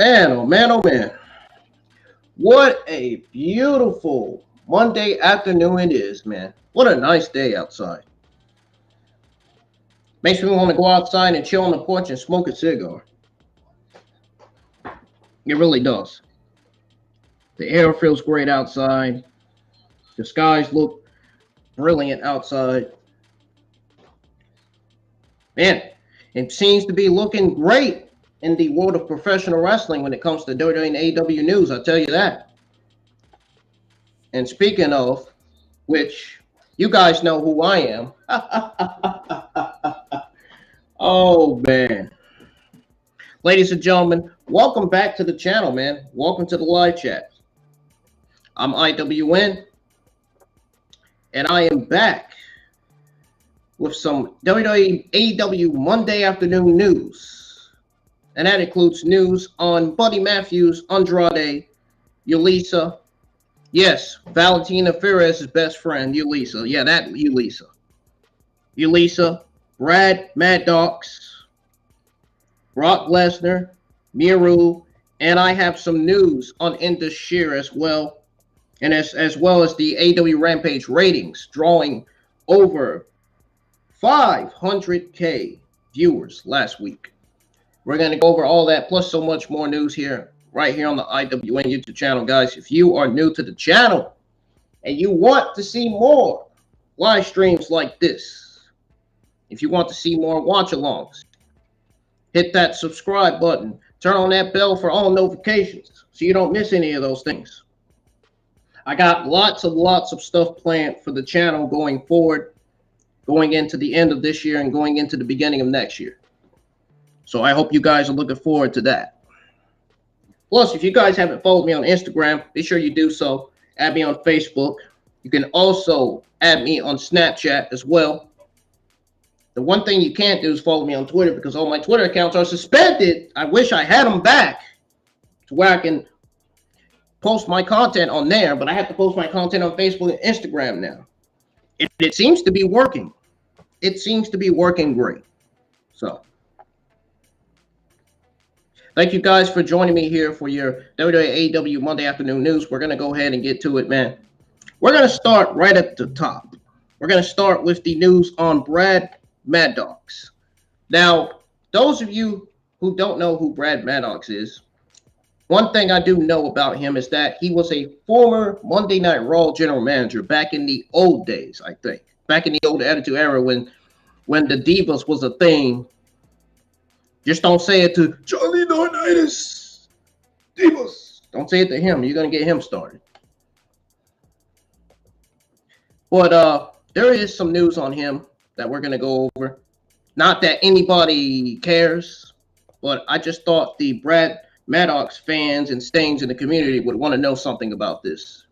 Man, oh man, oh man. What a beautiful Monday afternoon it is, man. What a nice day outside. Makes me want to go outside and chill on the porch and smoke a cigar. It really does. The air feels great outside. The skies look brilliant outside. Man, it seems to be looking great in the world of professional wrestling when it comes to WWE and AEW news, I'll tell you that. And speaking of which, you guys know who I am. Oh, man. Ladies and gentlemen, welcome back to the channel, man. Welcome to the live chat. I'm IWN, and I am back with some WWE AEW Monday afternoon news. And that includes news on Buddy Matthews, Andrade, Yulisa. Yes, Valentina Perez's best friend, Yulisa. Yeah, that Yulisa. Yulisa, Brad Maddox, Brock Lesnar, Miro, and I have some news on INDUS SHER as well. And as well as the AEW Rampage ratings, drawing over 500K viewers last week. We're going to go over all that, plus so much more news here, right here on the IWN YouTube channel, guys. If you are new to the channel and you want to see more live streams like this, if you want to see more watch-alongs, hit that subscribe button. Turn on that bell for all notifications so you don't miss any of those things. I got lots of stuff planned for the channel going forward, going into the end of this year and going into the beginning of next year. So I hope you guys are looking forward to that. Plus, if you guys haven't followed me on Instagram, be sure you do so. Add me on Facebook. You can also add me on Snapchat as well. The one thing you can't do is follow me on Twitter because all my Twitter accounts are suspended. I wish I had them back to where I can post my content on there, but I have to post my content on Facebook and Instagram now. It seems to be working. It seems to be working great. So thank you guys for joining me here for your WWE AEW Monday afternoon news. We're going to go ahead and get to it, man. We're going to start right at the top. We're going to start with the news on Brad Maddox. Now, those of you who don't know who Brad Maddox is, one thing I do know about him is that he was a former Monday Night Raw general manager back in the old days, I think. Back in the old Attitude Era when the Divas was a thing. Just don't say it to Charlie Laurinaitis. Divas. Don't say it to him. You're going to get him started. But there is some news on him that we're going to go over. Not that anybody cares, but I just thought the Brad Maddox fans and stains in the community would want to know something about this.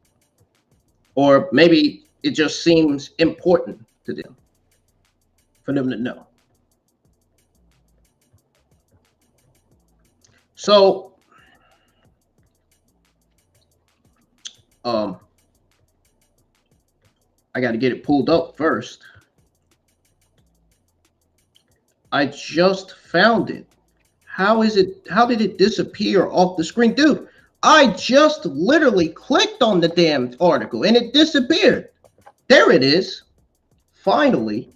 Or maybe it just seems important to them for them to know. So, I got to get it pulled up first. I just found it. How did it disappear off the screen? Dude, I just literally clicked on the damn article and it disappeared. There it is. Finally.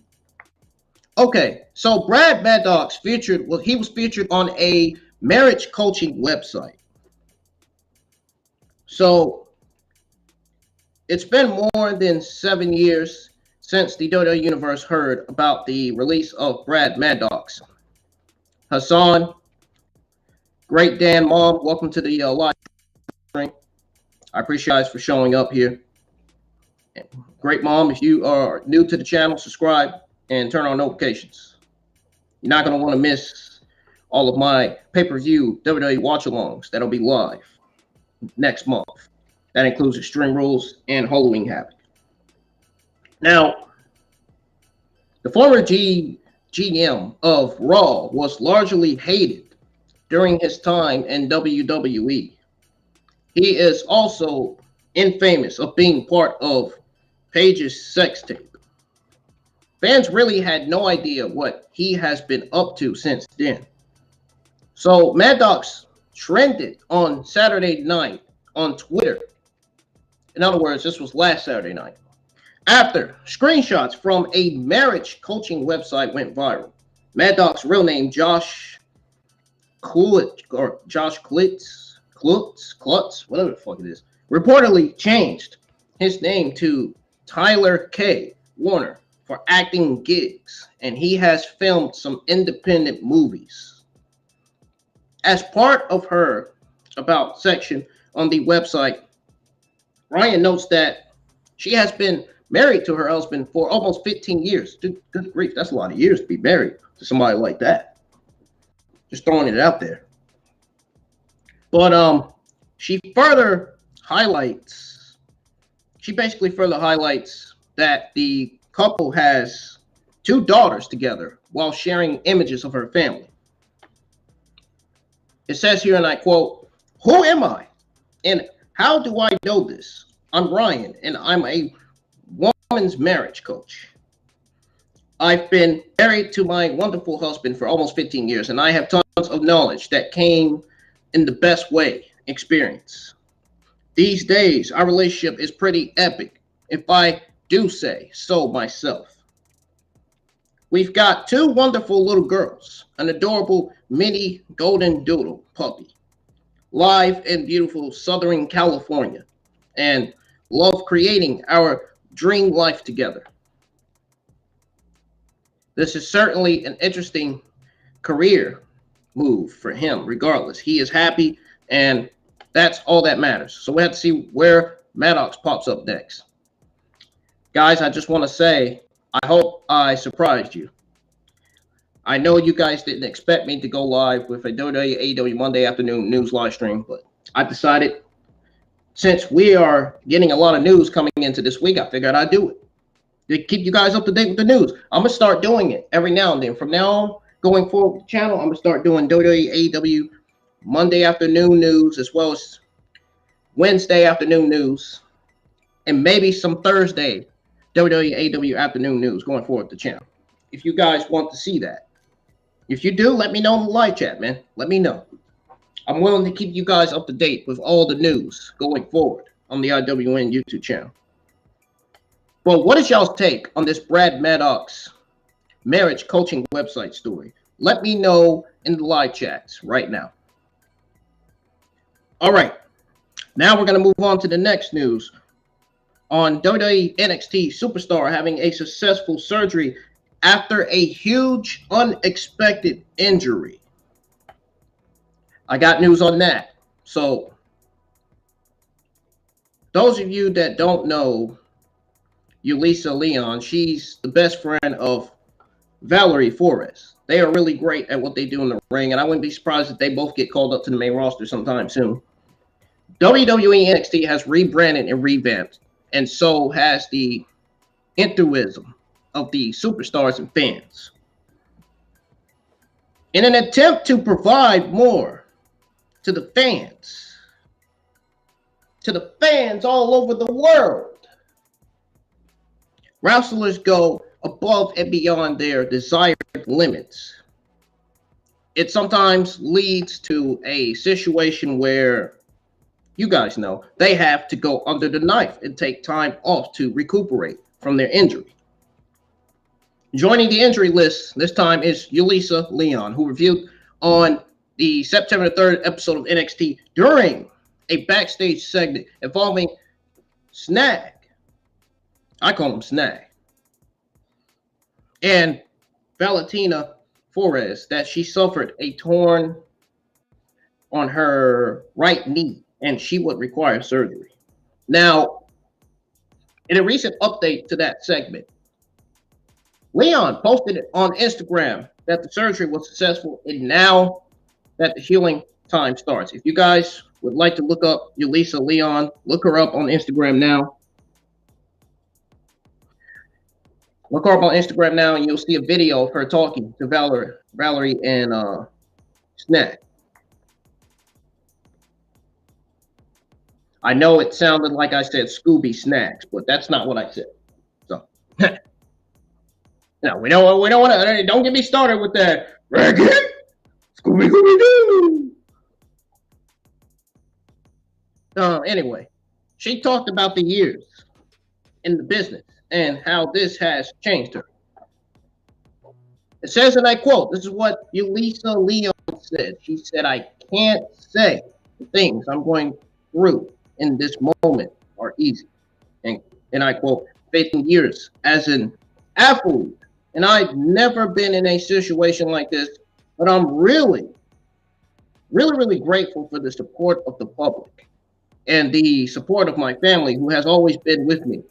Okay, so Brad Maddox he was featured on a marriage coaching website. So it's been more than 7 years since the WWE Universe heard about the release of Brad Maddox. Hassan, Great Dan, Mom, welcome to the live stream. I appreciate you guys for showing up here. Great Mom, if you are new to the channel, subscribe and turn on notifications. You're not going to want to miss all of my pay-per-view WWE watch-alongs that'll be live next month. That includes Extreme Rules and Halloween Havoc. Now, the former GM of Raw was largely hated during his time in WWE. He is also infamous of being part of Paige's sex tape. Fans really had no idea what he has been up to since then. So Maddox trended on Saturday night on Twitter. In other words, this was last Saturday night. After screenshots from a marriage coaching website went viral. Maddox's real name, Josh Klutz, whatever the fuck it is, reportedly changed his name to Tyler K. Warner for acting gigs, and he has filmed some independent movies. As part of her about section on the website, Ryan notes that she has been married to her husband for almost 15 years. Dude, good grief, that's a lot of years to be married to somebody like that. Just throwing it out there. But she basically further highlights that the couple has 2 daughters together while sharing images of her family. It says here, and I quote, "Who am I? And how do I know this? I'm Ryan, and I'm a woman's marriage coach. I've been married to my wonderful husband for almost 15 years, and I have tons of knowledge that came in the best way experience. These days, our relationship is pretty epic, if I do say so myself. We've got 2 wonderful little girls, an adorable mini golden doodle puppy, live in beautiful Southern California, and love creating our dream life together. This is certainly an interesting career move for him. Regardless, he is happy, and that's all that matters." So we have to see where Maddox pops up next. Guys, I just want to say, I hope I surprised you. I know you guys didn't expect me to go live with a WWE AEW Monday afternoon news live stream, but I decided, since we are getting a lot of news coming into this week, I figured I'd do it to keep you guys up to date with the news. I'm going to start doing it every now and then. From now on, going forward with the channel, I'm going to start doing WWE AEW Monday afternoon news, as well as Wednesday afternoon news, and maybe some Thursday WWE AEW afternoon news going forward with the channel. If you guys want to see that. If you do, let me know in the live chat, man. Let me know. I'm willing to keep you guys up to date with all the news going forward on the IWN YouTube channel. But what is y'all's take on this Brad Maddox marriage coaching website story? Let me know in the live chats right now. All right. Now we're going to move on to the next news. On WWE NXT superstar having a successful surgery after a huge unexpected injury. I got news on that. So those of you that don't know Yulisa Leon, she's the best friend of Valerie Flores. They are really great at what they do in the ring, and I wouldn't be surprised if they both get called up to the main roster sometime soon. WWE NXT has rebranded and revamped, and so has the enthusiasm of the superstars and fans. In an attempt to provide more to the fans all over the world, wrestlers go above and beyond their desired limits. It sometimes leads to a situation where, you guys know, they have to go under the knife and take time off to recuperate from their injury. Joining the injury list this time is Yulisa Leon, who reviewed on the September 3rd episode of NXT during a backstage segment involving Snag. I call him Snag. And Valentina Flores, that she suffered a torn on her right knee and she would require surgery. Now, in a recent update to that segment, Leon posted it on Instagram that the surgery was successful, and now that the healing time starts. If you guys would like to look up Yulisa Leon, look her up on Instagram now. Look her up on Instagram now, and you'll see a video of her talking to Valerie and Snag. I know it sounded like I said Scooby Snacks, but that's not what I said. So, no, we don't want to. Don't get me started with that. Scooby Doo. Anyway, she talked about the years in the business and how this has changed her. It says, and I quote, this is what Yulisa Leon said. She said, I can't say the things I'm going through in this moment are easy. And I quote, 15 years as an athlete. And I've never been in a situation like this, but I'm really, really, really grateful for the support of the public and the support of my family who has always been with me,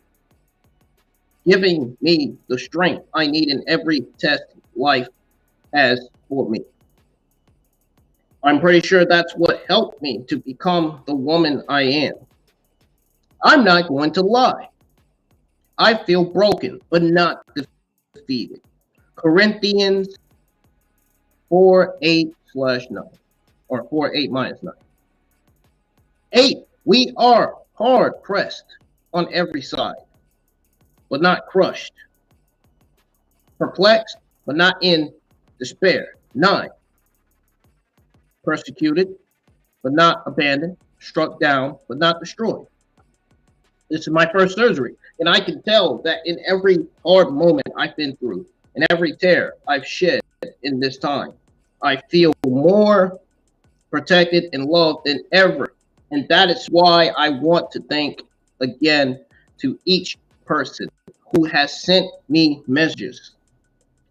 giving me the strength I need in every test life has for me. I'm pretty sure that's what helped me to become the woman I am. I'm not going to lie. I feel broken, but not defeated. Corinthians 4:8/9, or 4:8 - 9. 8, we are hard pressed on every side, but not crushed. Perplexed, but not in despair. 9, persecuted, but not abandoned. Struck down, but not destroyed. This is my first surgery, and I can tell that in every hard moment I've been through, in every tear I've shed in this time, I feel more protected and loved than ever. And that is why I want to thank again to each person who has sent me messages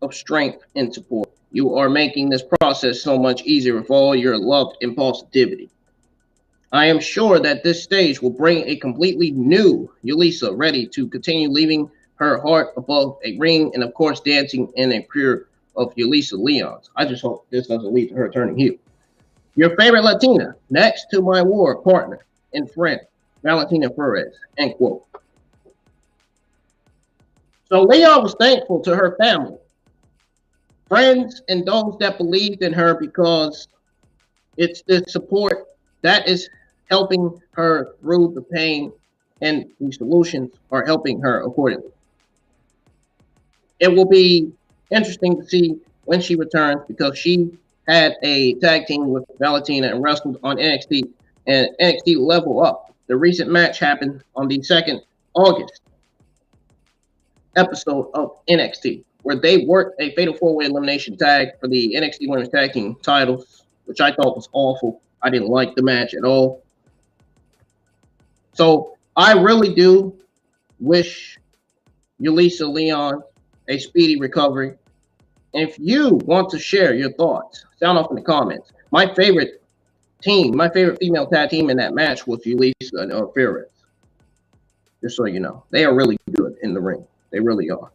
of strength and support. You are making this process so much easier with all your love and positivity. I am sure that this stage will bring a completely new Yulisa ready to continue leaving her heart above a ring and, of course, dancing in a career of Yulisa Leon's. I just hope this doesn't lead to her turning heel. Your favorite Latina, next to my war partner and friend, Valentina Perez, end quote. So Leon was thankful to her family, friends, and those that believed in her because it's the support that is helping her through the pain, and the solutions are helping her accordingly. It will be interesting to see when she returns because she had a tag team with Valentina and wrestled on NXT and NXT Level Up. The recent match happened on the 2nd August episode of NXT, where they worked a fatal 4-way elimination tag for the NXT Women's Tag Team titles, which I thought was awful. I didn't like the match at all. So I really do wish Yulisa Leon a speedy recovery. And if you want to share your thoughts, sound off in the comments. My favorite team, my favorite female tag team in that match was Yulisa and Perez. Just so you know, they are really good in the ring. They really are.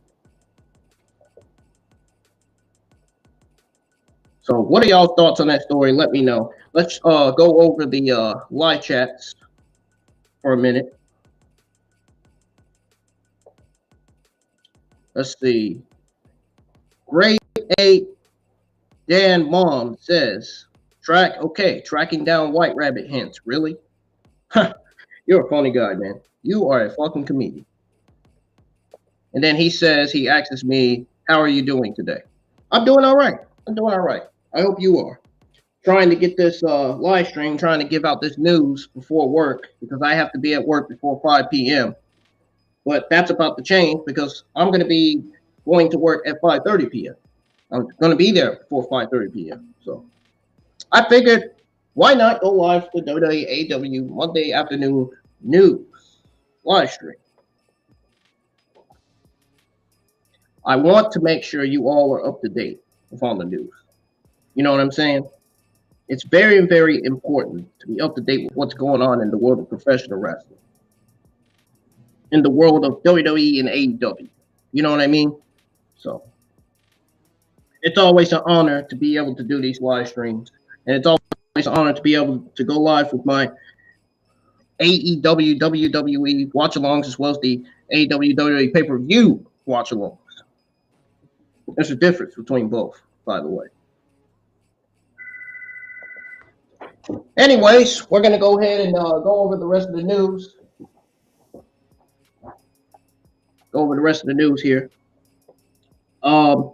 So what are y'all's thoughts on that story? Let me know. Let's go over the live chats for a minute. Let's see. Grade 8 Dan Mom says, tracking down White Rabbit hints. Really? You're a funny guy, man. You are a fucking comedian. And then he says, he asks me, how are you doing today? I'm doing all right. I hope you are. Trying to get this live stream, trying to give out this news before work because I have to be at work before 5 p.m. But that's about to change because I'm going to be going to work at 5:30 p.m. I'm going to be there before 5:30 p.m. So I figured, why not go live for WWE AEW Monday afternoon news live stream? I want to make sure you all are up to date with all the news. You know what I'm saying? It's very, very important to be up to date with what's going on in the world of professional wrestling, in the world of WWE and AEW. You know what I mean? So it's always an honor to be able to do these live streams. And it's always an honor to be able to go live with my AEW, WWE watch-alongs as well as the AEW, WWE pay-per-view watch-alongs. There's a difference between both, by the way. Anyways, we're going to go ahead and go over the rest of the news. Go over the rest of the news here. But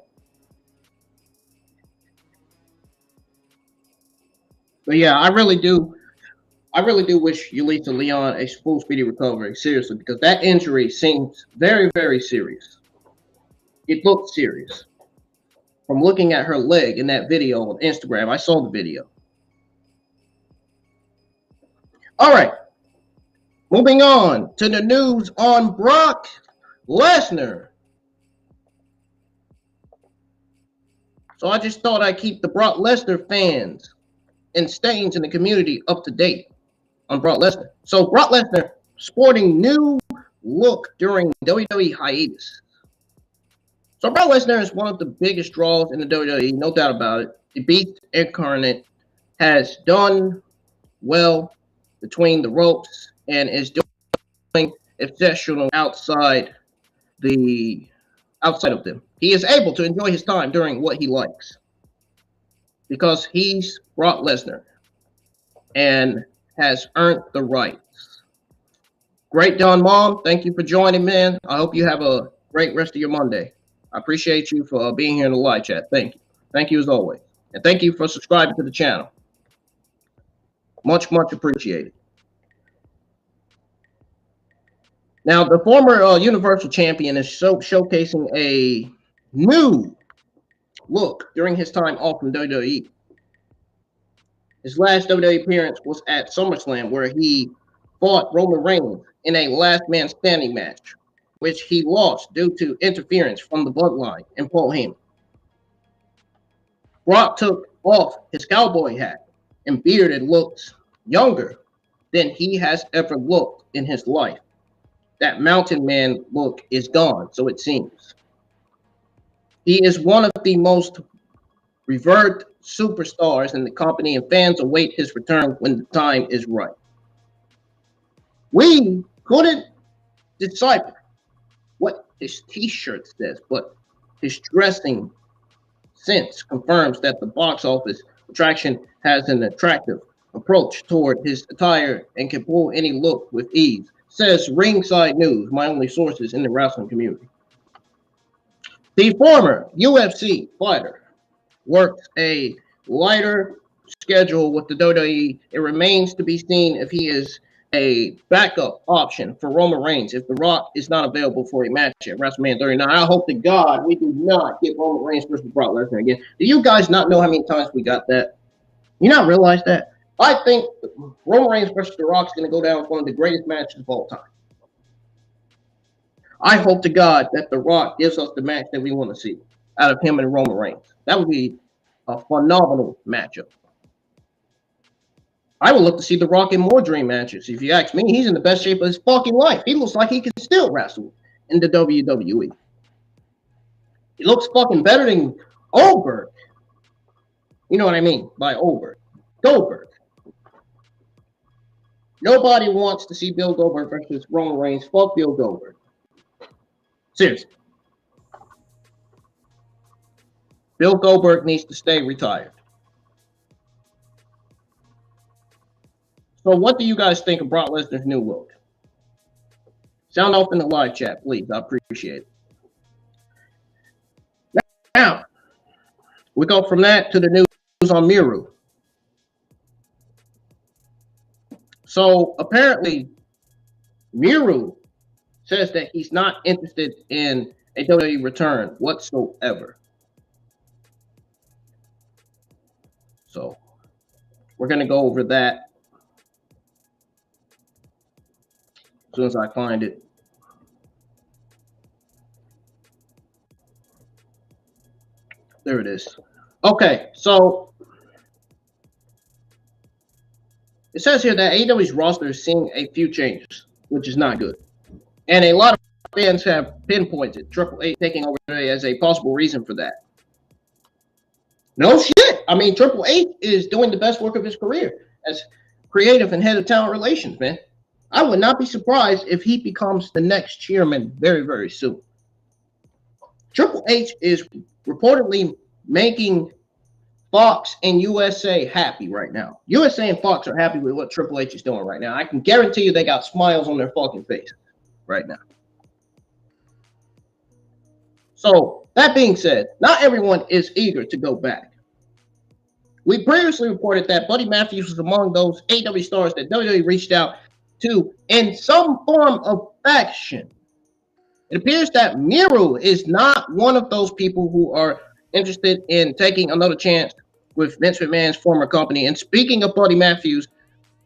yeah, I really do I really do wish Yulisa Leon a full speedy recovery, seriously, because that injury seems very, very serious. It looked serious. From looking at her leg in that video on Instagram, I saw the video. All right. Moving on to the news on Brock Lesnar. So I just thought I'd keep the Brock Lesnar fans and stains in the community up to date on Brock Lesnar. So Brock Lesnar sporting new look during WWE hiatus. So Brock Lesnar is one of the biggest draws in the WWE, no doubt about it. The Beast Incarnate has done well between the ropes and is doing exceptional outside of them. He is able to enjoy his time doing what he likes because he's Brock Lesnar and has earned the rights. Great Don Mom, thank you for joining, man. I hope you have a great rest of your Monday. I appreciate you for being here in the live chat. Thank you. Thank you as always. And thank you for subscribing to the channel. Much, much appreciated. Now, the former Universal Champion is showcasing a new look during his time off from WWE. His last WWE appearance was at SummerSlam, where he fought Roman Reigns in a last man standing match, which he lost due to interference from the Bloodline and Paul Heyman. Brock took off his cowboy hat and beard and looks younger than he has ever looked in his life. That mountain man look is gone, so it seems. He is one of the most revered superstars in the company, and fans await his return when the time is right. We couldn't decipher what his t-shirt says, but his dressing sense confirms that the box office attraction has an attractive approach toward his attire and can pull any look with ease, says Ringside News, my only sources in the wrestling community. The former UFC fighter works a lighter schedule with the WWE. It remains to be seen if he is a backup option for Roman Reigns if The Rock is not available for a match at WrestleMania 39. I hope to God we do not get Roman Reigns versus Brock Lesnar again. Do you guys not know how many times we got that? You not realize that? I think Roman Reigns versus The Rock is going to go down as one of the greatest matches of all time. I hope to God that The Rock gives us the match that we want to see out of him and Roman Reigns. That would be a phenomenal matchup. I would look to see The Rock in more dream matches. If you ask me, he's in the best shape of his fucking life. He looks like he can still wrestle in the WWE. He looks fucking better than Goldberg. You know what I mean by Goldberg. Nobody wants to see Bill Goldberg versus Roman Reigns. Fuck Bill Goldberg. Seriously. Bill Goldberg needs to stay retired. So what do you guys think of Brock Lesnar's new look? Sound off in the live chat, please. I appreciate it. Now, we go from that to the news on Miro. So apparently, Miro says that he's not interested in a WWE return whatsoever. So we're going to go over that as soon as I find it. There it is. Okay, so it says here that AEW's roster is seeing a few changes, which is not good. And a lot of fans have pinpointed Triple H taking over as a possible reason for that. No shit. I mean, Triple H is doing the best work of his career as creative and head of talent relations, man. I would not be surprised if he becomes the next chairman very, very soon. Triple H is reportedly making Fox and USA happy right now. USA and Fox are happy with what Triple H is doing right now. I can guarantee you they got smiles on their fucking face right now. So, that being said, not everyone is eager to go back. We previously reported that Buddy Matthews was among those AEW stars that WWE reached out to in some form of faction. It appears that Miro is not one of those people who are interested in taking another chance with Vince McMahon's former company. And speaking of Buddy Matthews,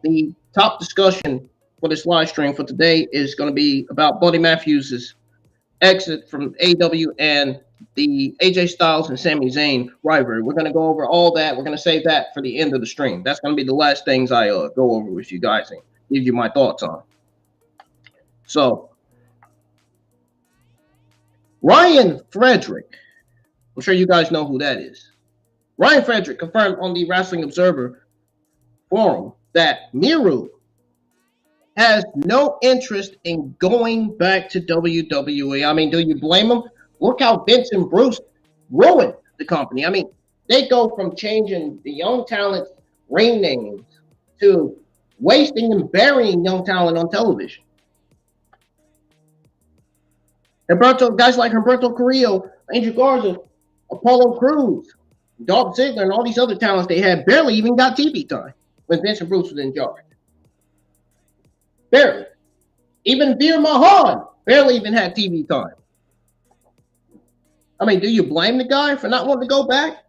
the top discussion for this live stream for today is going to be about Buddy Matthews' exit from AEW and the AJ Styles and Sami Zayn rivalry. We're going to go over all that. We're going to save that for the end of the stream. That's going to be the last things I go over with you guys and give you my thoughts on. So, Ryan Frederick, I'm sure you guys know who that is. Ryan Frederick confirmed on the Wrestling Observer forum that Miro has no interest in going back to WWE. I mean, do you blame him? Look how Vince and Bruce ruined the company. I mean, they go from changing the young talent's ring names to wasting and burying young talent on television. Guys like Humberto Carrillo, Angel Garza, Apollo Crews, Dolph Ziggler, and all these other talents they had barely even got TV time when Vince and Bruce was in charge. Barely. Even Veer Mahan barely even had TV time. I mean, do you blame the guy for not wanting to go back?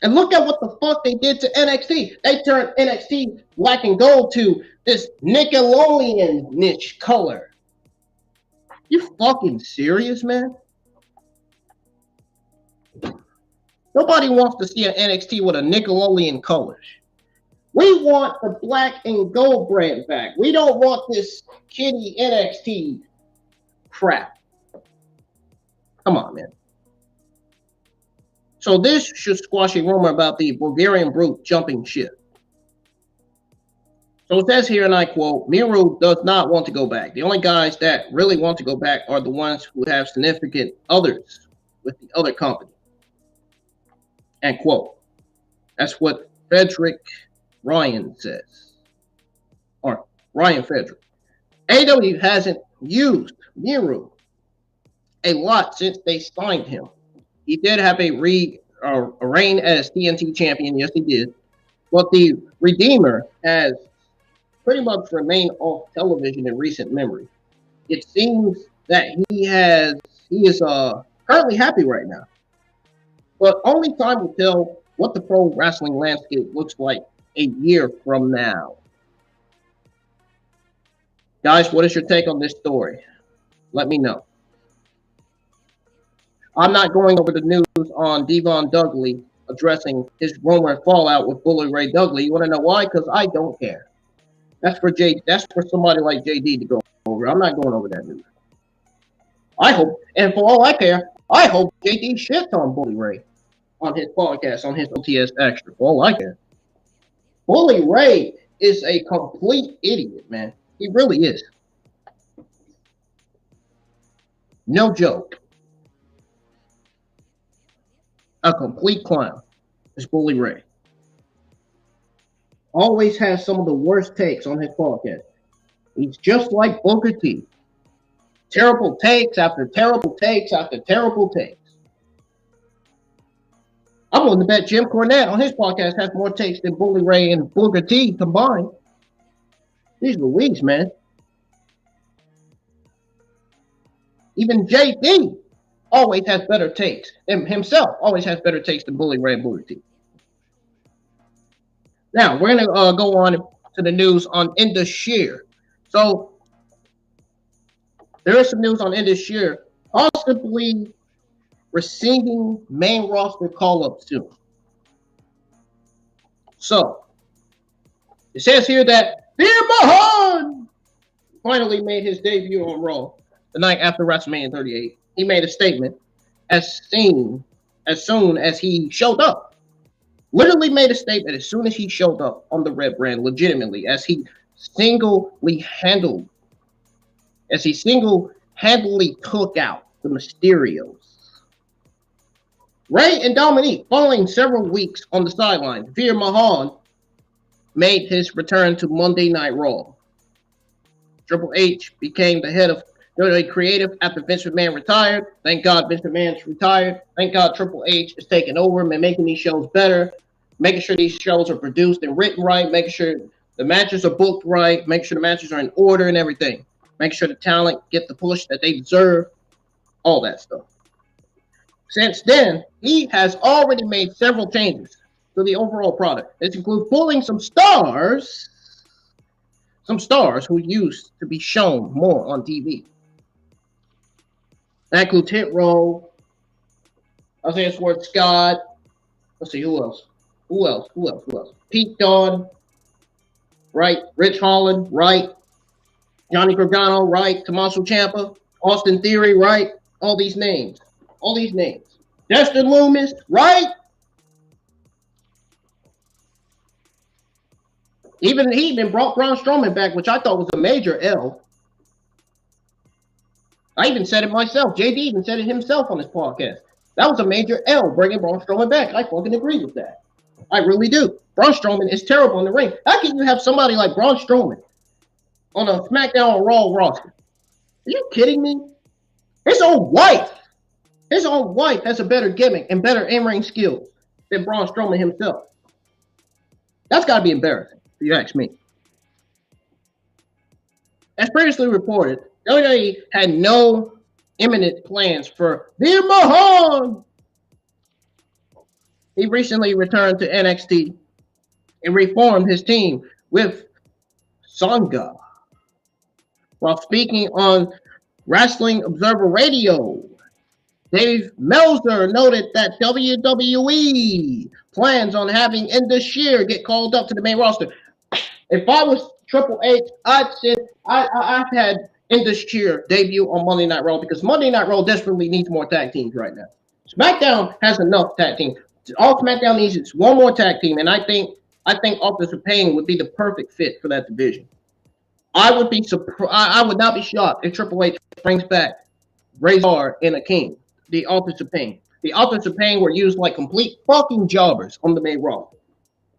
And look at what the fuck they did to NXT. They turned NXT black and gold to this Nickelodeon niche color. You fucking serious, man? Nobody wants to see an NXT with a Nickelodeon colors. We want the black and gold brand back. We don't want this kiddie NXT crap. Come on, man. So this should squash a rumor about the Bulgarian brute jumping ship. So it says here, and I quote, Miro does not want to go back. The only guys that really want to go back are the ones who have significant others with the other company. End quote. That's what Frederick Ryan says. Or Ryan Frederick. AEW hasn't used Miro a lot since they signed him. He did have a reign as TNT champion. Yes, he did. But the Redeemer has pretty much remained off television in recent memory. It seems that he is currently happy right now. But only time will tell what the pro wrestling landscape looks like a year from now. Guys, what is your take on this story? Let me know. I'm not going over the news on Devon Dudley addressing his rumor fallout with Bully Ray Dudley. You want to know why? Because I don't care. That's for somebody like JD to go over. I'm not going over that news. I hope, and for all I care, I hope JD shits on Bully Ray on his podcast, on his OTS Extra. For all I care. Bully Ray is a complete idiot, man. He really is. No joke. A complete clown is Bully Ray. Always has some of the worst takes on his podcast. He's just like Booker T. Terrible takes after terrible takes after terrible takes. I'm willing to bet Jim Cornette on his podcast has more takes than Bully Ray and Booker T combined. These Louise, man. Even JD always has better takes than himself. Always has better takes than Bully Ray and Booker T. Now, we're going to go on to the news on INDUS SHER. So, there is some news on INDUS SHER possibly receiving main roster call-up soon. So, it says here that Veer Mahan finally made his debut on Raw the night after WrestleMania 38. He made a statement as soon as he showed up. Literally made a statement as soon as he showed up on the Red brand, legitimately, as he single-handedly took out the Mysterios. Ray and Dominique, following several weeks on the sidelines, Veer Mahan made his return to Monday Night Raw. Triple H became the head of WWE creative after Vince McMahon retired. Thank God Vince McMahon's retired. Thank God Triple H is taking over and making these shows better, making sure these shows are produced and written right, making sure the matches are booked right, making sure the matches are in order and everything, making sure the talent get the push that they deserve, all that stuff. Since then, he has already made several changes to the overall product. This includes pulling some stars who used to be shown more on TV. That includes Hit Row, Isaiah Swerve Scott. Let's see, who else? Pete Dunne, right? Rich Holland, right? Johnny Gargano, right? Tommaso Ciampa, Austin Theory, right? All these names. Dexter Lumis, right? He even brought Braun Strowman back, which I thought was a major L. I even said it myself. JD even said it himself on his podcast. That was a major L, bringing Braun Strowman back. I fucking agree with that. I really do. Braun Strowman is terrible in the ring. How can you have somebody like Braun Strowman on a SmackDown or Raw roster? Are you kidding me? His own wife has a better gimmick and better in-ring skills than Braun Strowman himself. That's got to be embarrassing, if you ask me. As previously reported, WWE had no imminent plans for Veer Mahan. He recently returned to NXT and reformed his team with Sangha. While speaking on Wrestling Observer Radio, Dave Meltzer noted that WWE plans on having INDUS SHER get called up to the main roster. If I was Triple H, I'd had INDUS SHER debut on Monday Night Raw, because Monday Night Raw desperately needs more tag teams right now. SmackDown has enough tag teams. All SmackDown needs is one more tag team, and I think Authors of Pain would be the perfect fit for that division. I would be surprised. I would not be shocked if Triple H brings back Razor and Akeem, the Authors of Pain. The Authors of Pain were used like complete fucking jobbers on the main Raw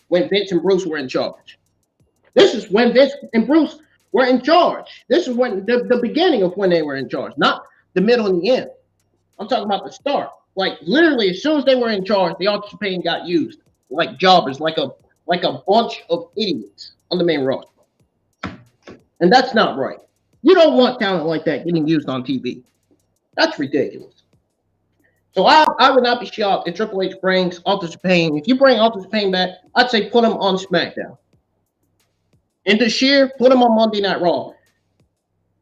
when Vince and Bruce were in charge. This is when Vince and Bruce were in charge. This is when the beginning of when they were in charge, not the middle and the end. I'm talking about the start. Like literally, as soon as they were in charge, the Authors of Pain got used like jobbers, like a bunch of idiots on the main roster. And that's not right. You don't want talent like that getting used on TV. That's ridiculous. So I would not be shocked if Triple H brings Authors of Pain. If you bring Authors of Pain back, I'd say put them on SmackDown. INDUS SHER, put them on Monday Night Raw.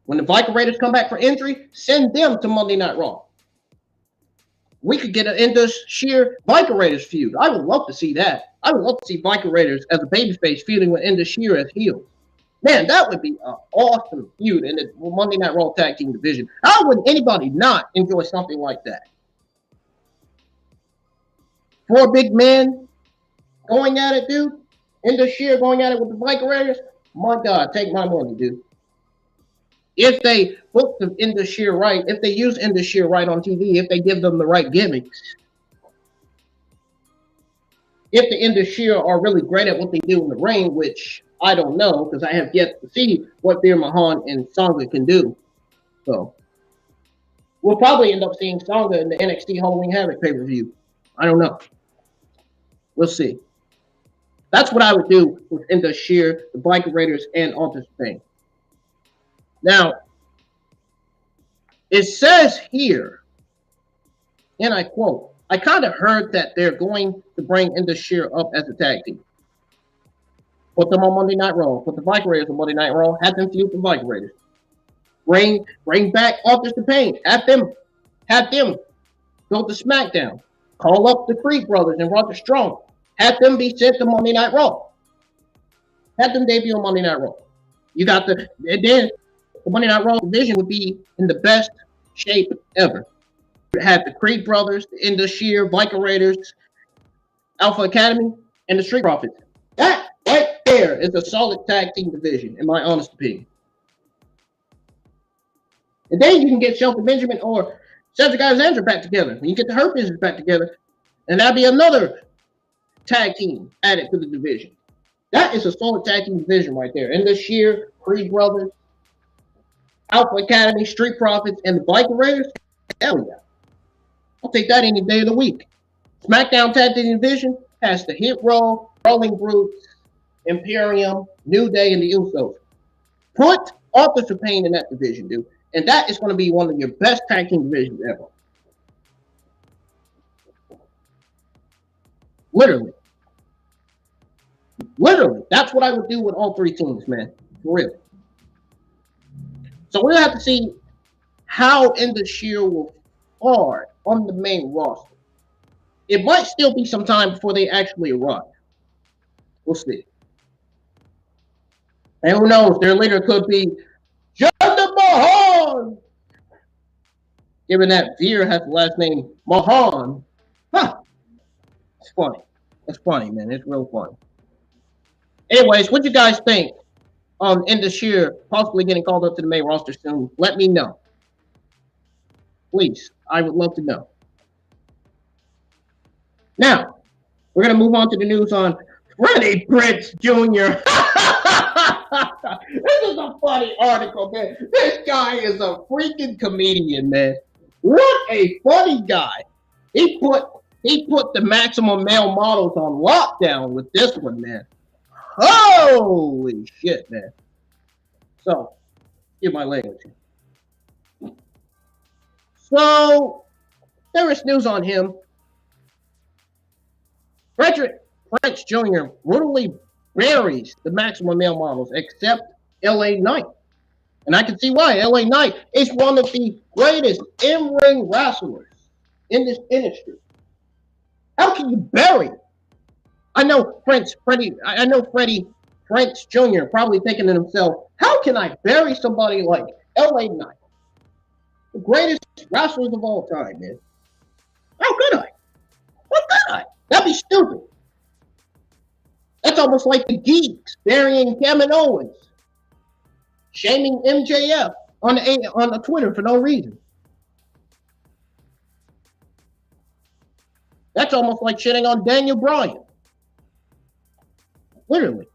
When the Viking Raiders come back for injury, send them to Monday Night Raw. We could get an INDUS SHER Viking Raiders feud. I would love to see that. I would love to see Viking Raiders as a babyface feuding with INDUS SHER as heels. Man, that would be an awesome feud in the Monday Night Raw tag team division. How would anybody not enjoy something like that? 4 big men going at it, dude. INDUS SHER going at it with the Viking Raiders. My God, take my money, dude. If they book the INDUS SHER right, if they use INDUS SHER right on TV, if they give them the right gimmicks, if the INDUS SHER are really great at what they do in the ring, which I don't know, because I have yet to see what Veer Mahan and Sangha can do. So we'll probably end up seeing Sangha in the NXT Halloween Havoc pay-per-view. I don't know. We'll see. That's what I would do with INDUS SHER, the Viking Raiders, and Authors of Pain. Now, it says here, and I quote, I kind of heard that they're going to bring INDUS SHER up as a tag team. Put them on Monday Night Raw. Put the Viking Raiders on Monday Night Raw. Have them feud the Viking Raiders. Bring back Authors of Pain. Have them go to SmackDown. Call up the Creed brothers and Roger Strong. Have them be sent to Monday Night Raw. Have them debut on Monday Night Raw. You got and then the Monday Night Raw division would be in the best shape ever. You have the Creed brothers, the INDUS SHER, Viking Raiders, Alpha Academy, and the Street Profits. That right there is a solid tag team division, in my honest opinion. And then you can get Shelton Benjamin or Cedric Alexander back together. When you get the Hurt Business back together, and that'll be another tag team added to the division. That is a solid tag team division right there. INDUS SHER, Creed brothers, Alpha Academy, Street Profits, and the Biker Raiders? Hell yeah. I'll take that any day of the week. SmackDown Tag Team Division has the Hit Row, Rolling Brutes, Imperium, New Day, and the Usos. Put Authors of Pain in that division, dude. And that is going to be one of your best tag team divisions ever. Literally. Literally. That's what I would do with all three teams, man. For real. So we'll have to see how SHER will fare on the main roster. It might still be some time before they actually arrive. We'll see. And who knows, their leader could be Jinder Mahal. Given that Veer has the last name Mahan. Huh. It's funny. It's funny, man. It's real funny. Anyways, what you guys think on SHER possibly getting called up to the main roster soon? Let me know. Please. I would love to know. Now, we're going to move on to the news on Freddie Prinze Jr. This is a funny article, man. This guy is a freaking comedian, man. What a funny guy. He put the maximum male models on lockdown with this one, man. Holy shit, man. So, get my language. So, there is news on him. Freddie Prinze Jr. brutally buries the maximum male models except LA Knight. And I can see why. LA Knight is one of the greatest in-ring wrestlers in this industry. How can you bury it? I know Freddie Prinze Jr. probably thinking to himself, how can I bury somebody like LA Knight? The greatest wrestlers of all time, man. How could I? What could I? That'd be stupid. That's almost like the geeks burying Kevin Owens, shaming MJF on the Twitter for no reason. That's almost like shitting on Daniel Bryan. Literally.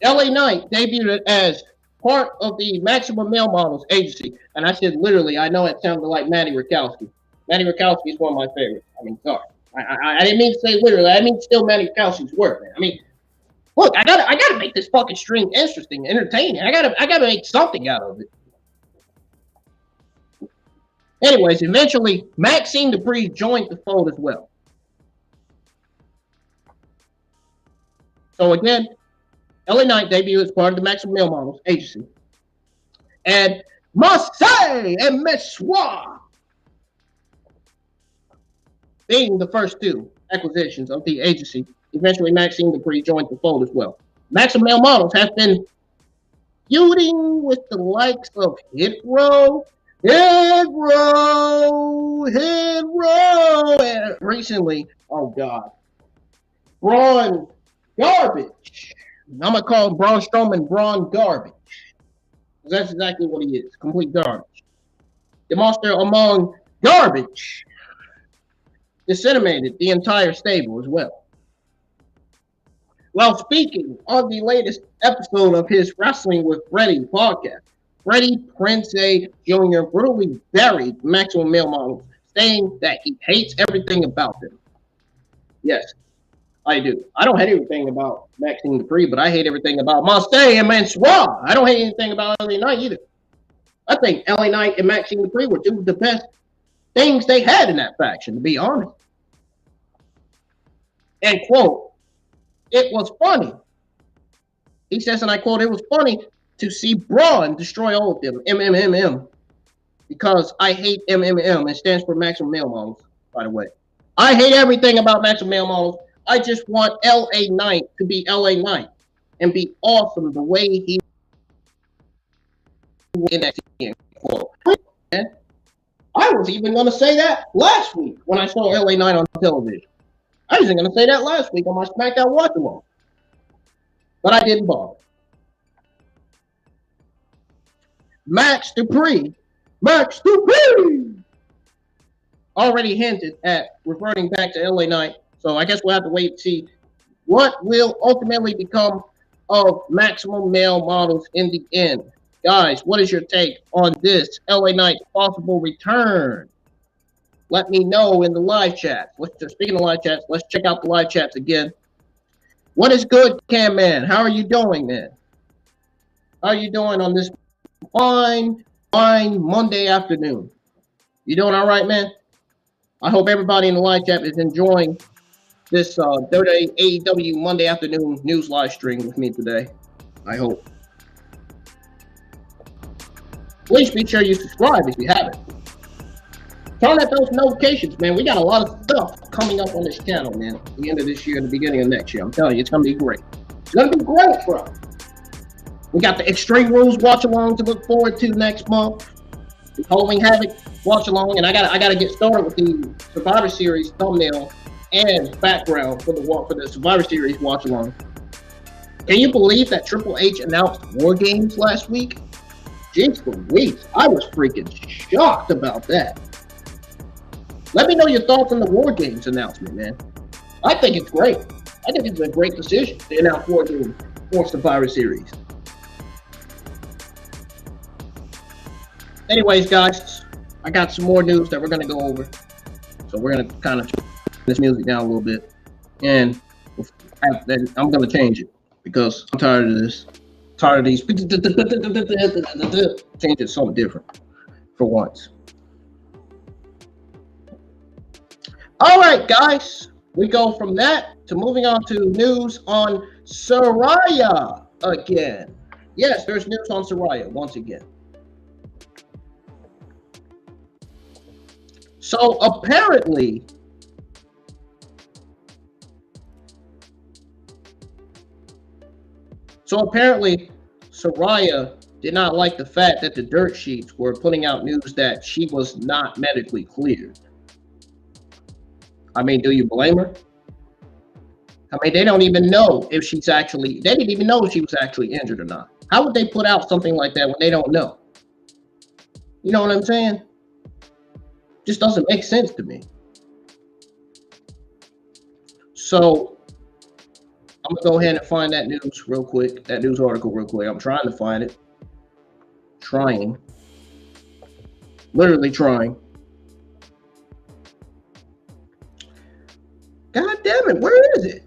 LA Knight debuted as part of the Maximum Male Models agency. And I said literally, I know it sounded like Matty Rakowski. Matty Rakowski is one of my favorites. I mean, sorry. I didn't mean to say literally. I mean still Matty Rakowski's work, man. I mean, look, I gotta make this fucking stream interesting, entertaining. I gotta make something out of it. Anyways, eventually, Maxine Dupree joined the fold as well. So again, LA Knight debuted as part of the Maximum Male Models agency. And Marseille and Messoir being the first two acquisitions of the agency. Eventually, Maxine Dupree joined the fold as well. Maximum Male Models has been feuding with the likes of Hit Row, and recently, oh God, Braun Garbage. I'm going to call Braun Strowman Braun Garbage. That's exactly what he is, complete garbage. The monster among garbage decimated the entire stable as well. Well, speaking on the latest episode of his Wrestling with Freddie podcast, Freddie Prinze Jr. brutally buried Maximum Male Models, saying that he hates everything about them. Yes, I do. I don't hate everything about Maxine Dupree, but I hate everything about Marseille and Mansoir. I don't hate anything about LA Knight either. I think LA Knight and Maxine Dupree were two of the best things they had in that faction, to be honest. And quote, it was funny. He says, and I quote, it was funny to see Braun destroy all of them, MMMM, because I hate MMM. It stands for Maximum Male Models, by the way. I hate everything about Maximum Male Models. I just want LA Knight to be LA Knight and be awesome the way he in that quote. I was even going to say that last week when I saw LA Knight on television. I was even going to say that last week on my SmackDown watch-along. But I didn't bother. Max Dupree already hinted at reverting back to LA Knight. So I guess we'll have to wait and see what will ultimately become of Maximum Male Models in the end. Guys, what is your take on this LA Knight's possible return? Let me know in the live chat. Speaking of live chats, let's check out the live chats again. What is good, Cam Man? How are you doing, man? How are you doing on this fine Monday afternoon? You doing all right, man? I hope everybody in the live chat is enjoying this AEW Monday afternoon news live stream with me today. I hope. Please be sure you subscribe if you haven't. Turn at those notifications, man. We got a lot of stuff coming up on this channel, man. At the end of this year and the beginning of next year. I'm telling you, it's going to be great. It's going to be great, bro. We got the Extreme Rules watch along to look forward to next month. The Halloween Havoc watch along, and I gotta get started with the Survivor Series thumbnail and background for the Survivor Series watch along. Can you believe that Triple H announced War Games last week? Jeez Louise, I was freaking shocked about that. Let me know your thoughts on the War Games announcement, man. I think it's great. I think it's a great decision to announce War Games for Survivor Series. Anyways, guys, I got some more news that we're going to go over. So we're going to kind of turn this music down a little bit. And I'm going to change it because I'm tired of this. Tired of these. Change it to something different for once. All right, guys. We go from that to moving on to news on Saraya again. Yes, there's news on Saraya once again. So apparently, Saraya did not like the fact that the dirt sheets were putting out news that she was not medically cleared. I mean, do you blame her? I mean, they don't even know if they didn't even know if she was actually injured or not. How would they put out something like that when they don't know? You know what I'm saying? Just doesn't make sense to me. So I'm gonna go ahead and find that news real quick, that news article real quick. I'm trying to find it. Literally trying. God damn it, where is it?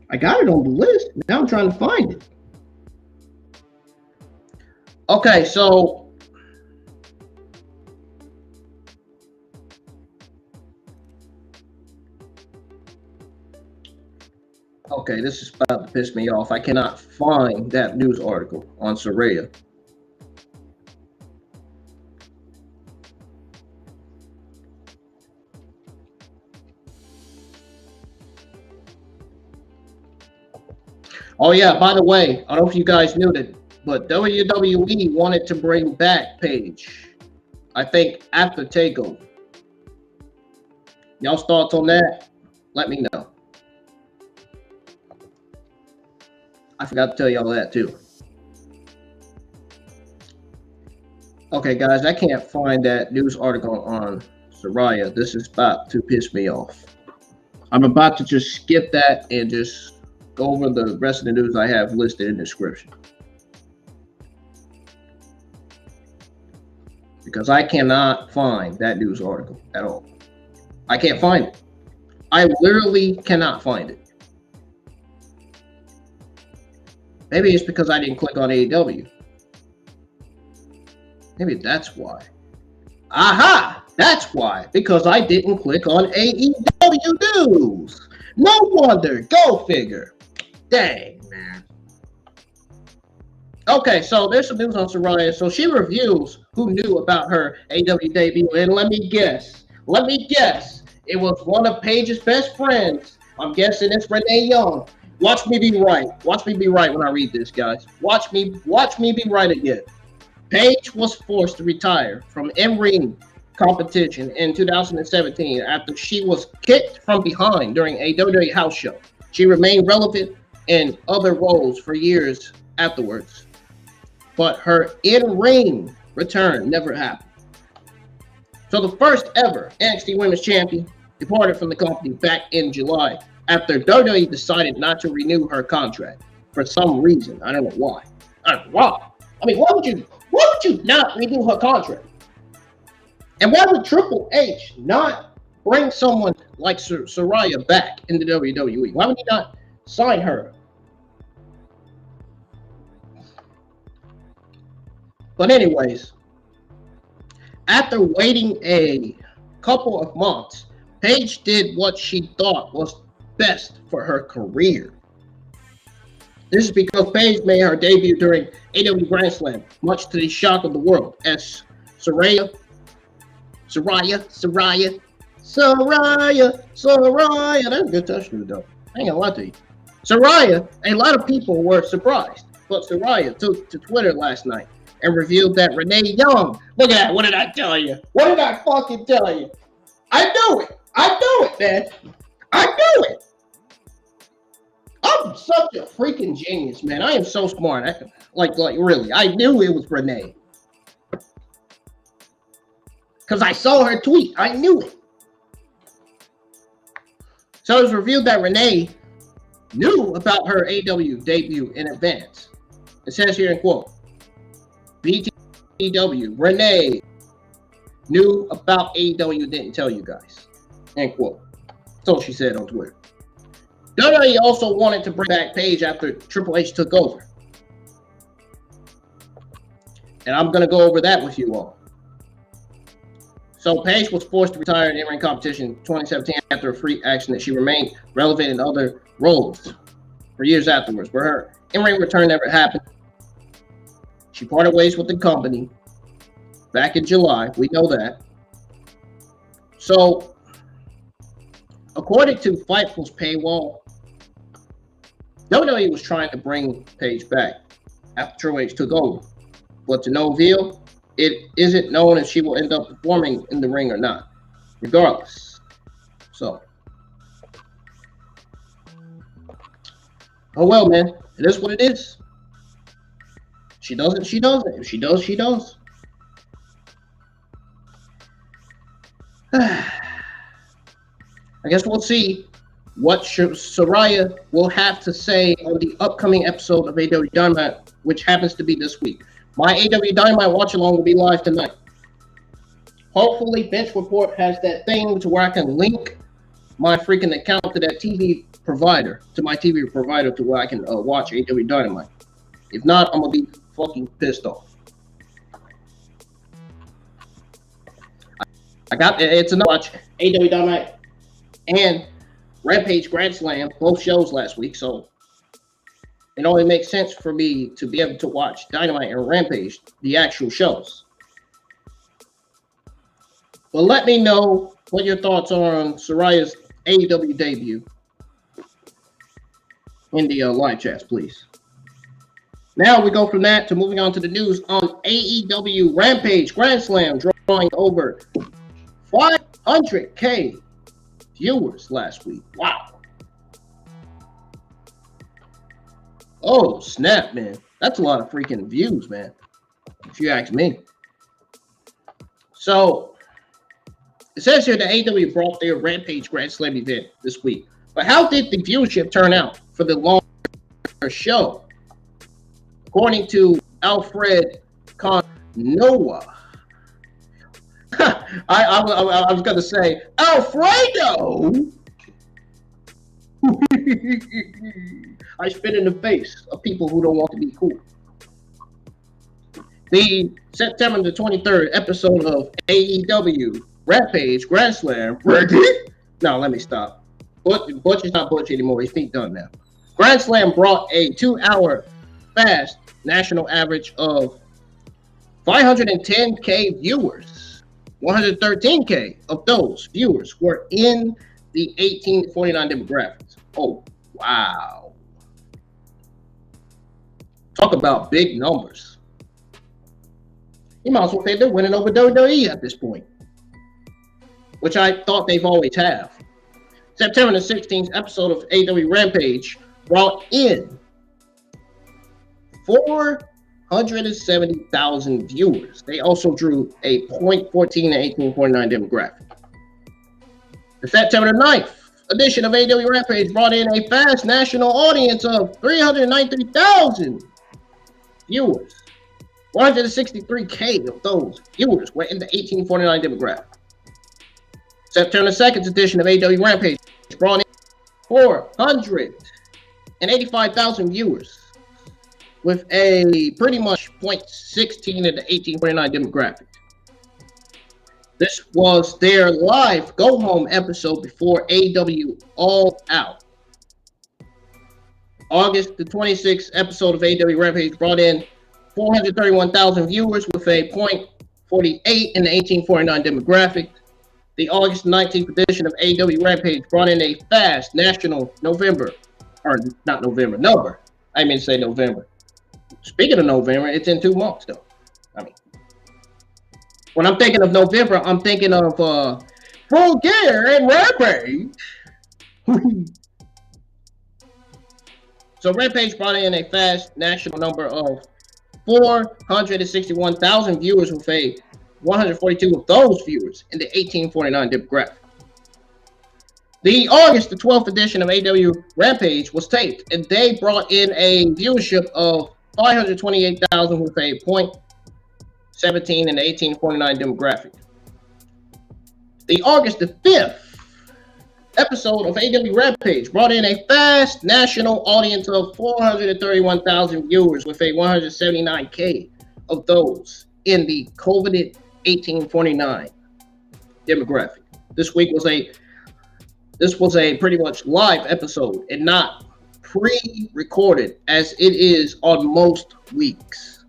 I got it on the list. Now I'm trying to find it. Okay, so this is about to piss me off. I cannot find that news article on Saraya. Oh yeah, by the way, I don't know if you guys knew that, but WWE wanted to bring back Paige, I think, after TakeOver. Y'all's thoughts on that? Let me know. I forgot to tell y'all that too. Okay, guys, I can't find that news article on Saraya. This is about to piss me off. I'm about to just skip that and just go over the rest of the news I have listed in the description. Because I cannot find that news article at all. I can't find it. I literally cannot find it. Maybe it's because I didn't click on AEW. Maybe that's why. Aha! That's why. Because I didn't click on AEW news. No wonder. Go figure. Dang, man. Okay, so there's some news on Saraya. So she reviews who knew about her AEW debut. And let me guess. It was one of Paige's best friends. I'm guessing it's Renee Young. Watch me be right. Watch me be right when I read this, guys. Watch me be right again. Paige was forced to retire from in-ring competition in 2017 after she was kicked from behind during a WWE house show. She remained relevant in other roles for years afterwards, but her in-ring return never happened. So the first ever NXT Women's Champion departed from the company back in July after WWE decided not to renew her contract for some reason. I don't know why. I mean, why would you not renew her contract? And why would Triple H not bring someone like Saraya back in the WWE? Why would he not sign her? But anyways, after waiting a couple of months, Paige did what she thought was best for her career. This is because Paige made her debut during AEW Grand Slam, much to the shock of the world, as Saraya. That's a good touch, though. I ain't gonna lie to you. Saraya, a lot of people were surprised, but Saraya took to Twitter last night and revealed that Renee Young. Look at that. What did I tell you? What did I fucking tell you? I knew it, man. I knew it. I'm such a freaking genius, man. I am so smart. Like really. I knew it was Renee. Because I saw her tweet. I knew it. So it was revealed that Renee knew about her AEW debut in advance. It says here in quote, BTW, Renee knew about AEW, didn't tell you guys. End quote. That's all she said on Twitter. WWE also wanted to bring back Paige after Triple H took over. And I'm going to go over that with you all. So Paige was forced to retire in in-ring competition in 2017 after a freak accident. She remained relevant in other roles for years afterwards, but her in-ring return never happened. She parted ways with the company back in July. We know that. So, according to Fightful's paywall, WWE was trying to bring Paige back after Triple H took over, but to no avail. It isn't known if she will end up performing in the ring or not, regardless. So, oh well, man. It is what it is. She doesn't. She doesn't. If she does, she does. I guess we'll see what Saraya will have to say on the upcoming episode of AEW Dynamite, which happens to be this week. My AEW Dynamite watch-along will be live tonight. Hopefully, Bench Report has that thing to where I can link my freaking account to that TV provider, to my TV provider, to where I can watch AEW Dynamite. If not, I'm going to be fucking pissed off. It's enough to watch AEW Dynamite and Rampage Grand Slam, both shows last week, so it only makes sense for me to be able to watch Dynamite and Rampage, the actual shows. But let me know what your thoughts are on Saraya's AEW debut in the live chats, please. Now we go from that to moving on to the news on AEW Rampage Grand Slam, drawing over 500K viewers last week. Wow. Oh, snap, man. That's a lot of freaking views, man, if you ask me. So, it says here that AEW brought their Rampage Grand Slam event this week. But how did the viewership turn out for the longer show? According to Alfred Noah, I was going to say, Alfredo! I spit in the face of people who don't want to be cool. The September the 23rd episode of AEW Rampage Grand Slam. No, let me stop. Butch is not Butch anymore. His feet done now. Grand Slam brought a 2-hour fast national average of 510K viewers. 113K of those viewers were in the 18 to 49 demographics. Oh, wow. Talk about big numbers. You might as well say they're winning over WWE at this point, which I thought they've always have. September the 16th episode of AEW Rampage brought in 470,000 viewers. They also drew a .14 to 1849 demographic. The September 9th edition of AEW Rampage brought in a fast national audience of 393,000 viewers. 163K of those viewers were in the 1849 demographic. September 2nd edition of AEW Rampage brought in 485,000 viewers with a pretty much 0.16 in the 1849 demographic. This was their live go-home episode before AEW All Out. August the 26th episode of AEW Rampage brought in 431,000 viewers with a 0.48 in the 1849 demographic. The August 19th edition of AEW Rampage brought in a fast national November. I meant to say November. Speaking of November, it's in 2 months though. I mean, when I'm thinking of November, I'm thinking of Full Gear and Rampage. So Rampage brought in a fast national number of 461,000 viewers with a 142 of those viewers in the 1849 demographic. The August the 12th edition of AEW Rampage was taped, and they brought in a viewership of 528,000 with a 0.17 in the 1849 demographic. The August the 5th episode of AEW Rampage brought in a fast national audience of 431,000 viewers with a 179K of those in the coveted 1849 demographic. This was a pretty much live episode and not pre-recorded as it is on most weeks.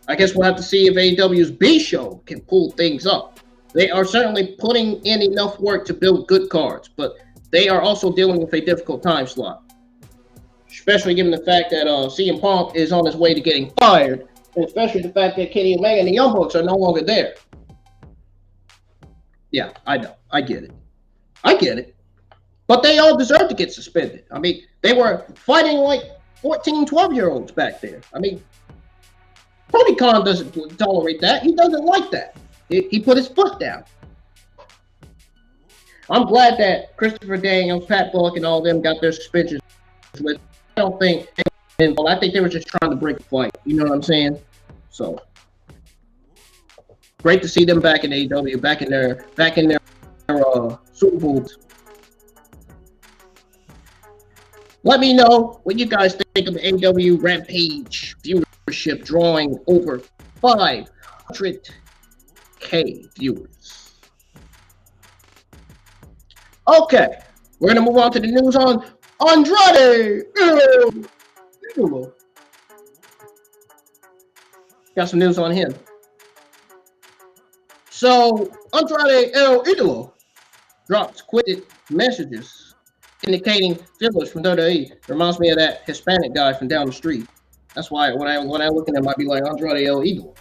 I guess we'll have to see if AEW's B show can pull things up. They are certainly putting in enough work to build good cards, but they are also dealing with a difficult time slot, especially given the fact that CM Punk is on his way to getting fired, and especially the fact that Kenny Omega and the Young Bucks are no longer there. Yeah, I know. I get it. But they all deserve to get suspended. I mean, they were fighting like 14, 12-year-olds back there. I mean, Tony Khan doesn't tolerate that. He doesn't like that. He put his foot down. I'm glad that Christopher Daniels, Pat Bullock, and all of them got their suspensions. I don't think, I think they were just trying to break the fight. You know what I'm saying? So, great to see them back in AEW, back in their Super Bowls. Let me know what you guys think of the AEW Rampage viewership drawing over 500K viewers. Okay, we're gonna move on to the news on Andrade. Got some news on him. So Andrade El Idolo drops quick messages indicating fillers from WWE. Reminds me of that Hispanic guy from down the street. That's why when I look at him, I'd be like Andrade El Idolo.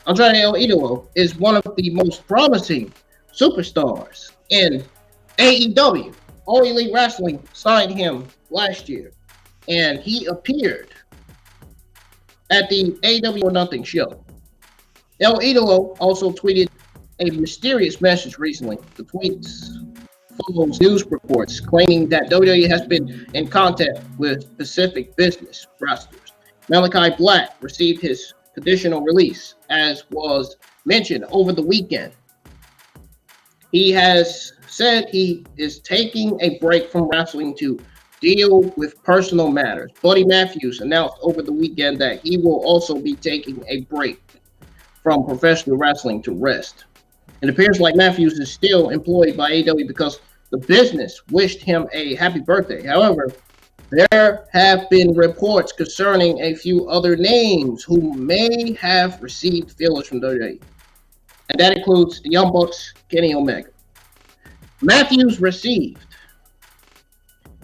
Andrade El Idolo is one of the most promising superstars in AEW. All Elite Wrestling signed him last year, and he appeared at the AEW or Nothing show. El Idolo also tweeted a mysterious message recently. The tweets follows news reports claiming that WWE has been in contact with specific business wrestlers. Malachi Black received his conditional release, as was mentioned over the weekend. He has said he is taking a break from wrestling to deal with personal matters. Buddy Matthews announced over the weekend that he will also be taking a break from professional wrestling to rest. It appears like Matthews is still employed by AEW because the business wished him a happy birthday. However, there have been reports concerning a few other names who may have received fillers from WWE, and that includes the Young Bucks, Kenny Omega. Matthews received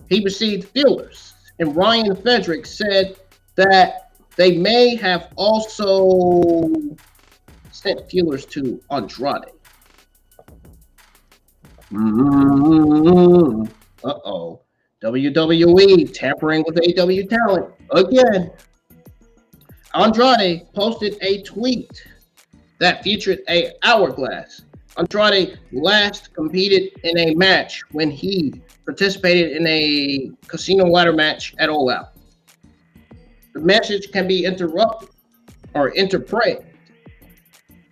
fillers, and Ryan Frederick said that they may have also sent fillers to Andrade. Uh-oh. WWE tampering with AEW talent again. Andrade posted a tweet that featured a hourglass Andrade last competed in a match when he participated in a casino ladder match at All Out. The message can be interrupted or interpreted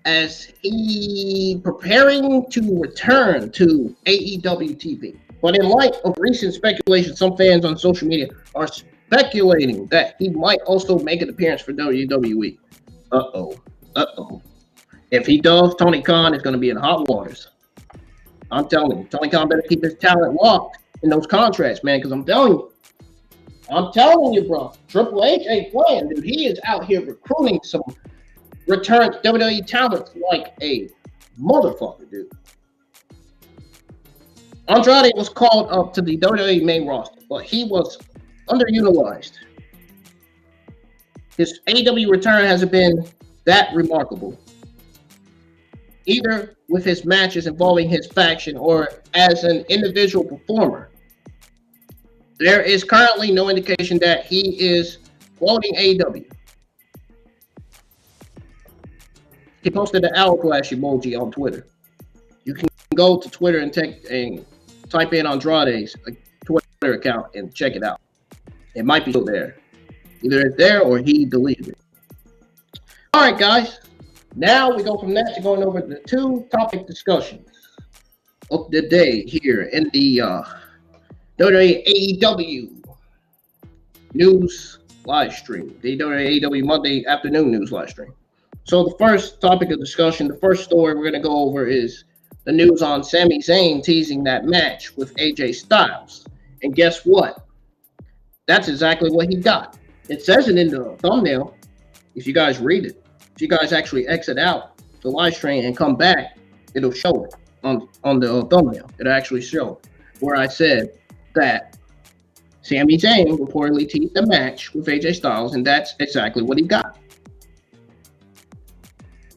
as he preparing to return to AEW TV. But in light of recent speculation, some fans on social media are speculating that he might also make an appearance for WWE. Uh-oh. If he does, Tony Khan is going to be in hot waters. I'm telling you, Tony Khan better keep his talent locked in those contracts, man, because I'm telling you, bro, Triple H ain't playing, dude. He is out here recruiting some return WWE talent like a motherfucker, dude. Andrade was called up to the WWE main roster, but he was underutilized. His AEW return hasn't been that remarkable, either with his matches involving his faction or as an individual performer. There is currently no indication that he is quoting AEW. He posted an hourglass emoji on Twitter. You can go to Twitter and type in Andrade's Twitter account and check it out. It might be still there. Either it's there or he deleted it. All right, guys. Now we go from that to going over the two topic discussions of the day here in the WWE AEW news live stream. The AEW Monday afternoon news live stream. So the first topic of discussion, the first story we're going to go over is the news on Sami Zayn teasing that match with AJ Styles. And guess what? That's exactly what he got. It says it in the thumbnail. If you guys read it, if you guys actually exit out the live stream and come back, it'll show it on the thumbnail. It'll actually show it where I said that Sami Zayn reportedly teased the match with AJ Styles, and that's exactly what he got.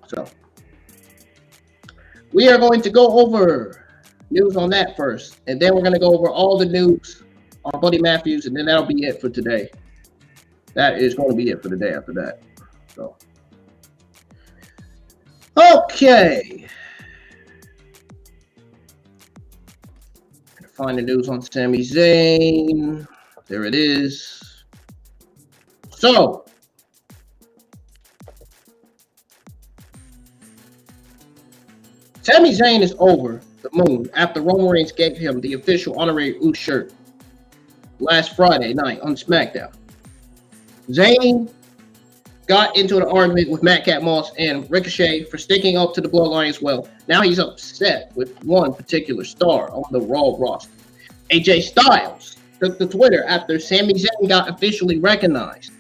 So we are going to go over news on that first, and then we're going to go over all the news on Buddy Matthews, and then that'll be it for today. That is going to be it for the day after that. So, okay. Find the news on Sami Zayn. There it is. So, Sami Zayn is over the moon after Roman Reigns gave him the official honorary HIATUS shirt last Friday night on SmackDown. Zayn got into an argument with Madcap Moss and Ricochet for sticking up to the Bloodline as well. Now he's upset with one particular star on the Raw roster. AJ Styles took to Twitter after Sami Zayn got officially recognized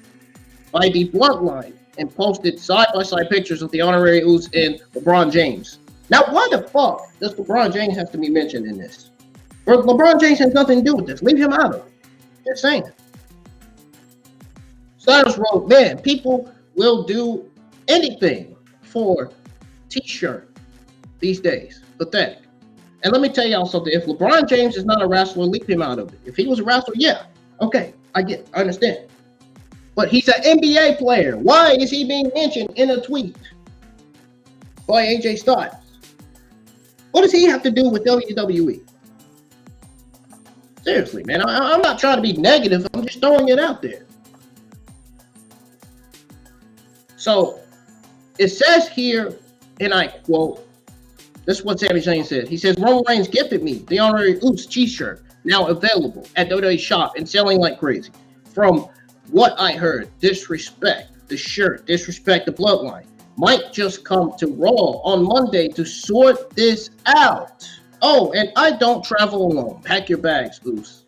by the Bloodline and posted side-by-side pictures of the honorary HIATUS and LeBron James. Now, why the fuck does LeBron James have to be mentioned in this? Or LeBron James has nothing to do with this. Leave him out of it. Just saying. Styles wrote, man, people will do anything for t-shirt these days. Pathetic. And let me tell y'all something. If LeBron James is not a wrestler, leave him out of it. If he was a wrestler, yeah. Okay, I understand. But he's an NBA player. Why is he being mentioned in a tweet by AJ Styles? What does he have to do with WWE? Seriously, man. I'm not trying to be negative. I'm just throwing it out there. So, it says here, and I quote, this is what Sami Zayn said. He says, Roman Reigns gifted me the honorary HIATUS t-shirt, now available at WWE shop and selling like crazy. From what I heard, disrespect the shirt, disrespect the Bloodline. Might just come to Raw on Monday to sort this out. Oh, and I don't travel alone. Pack your bags, Goose.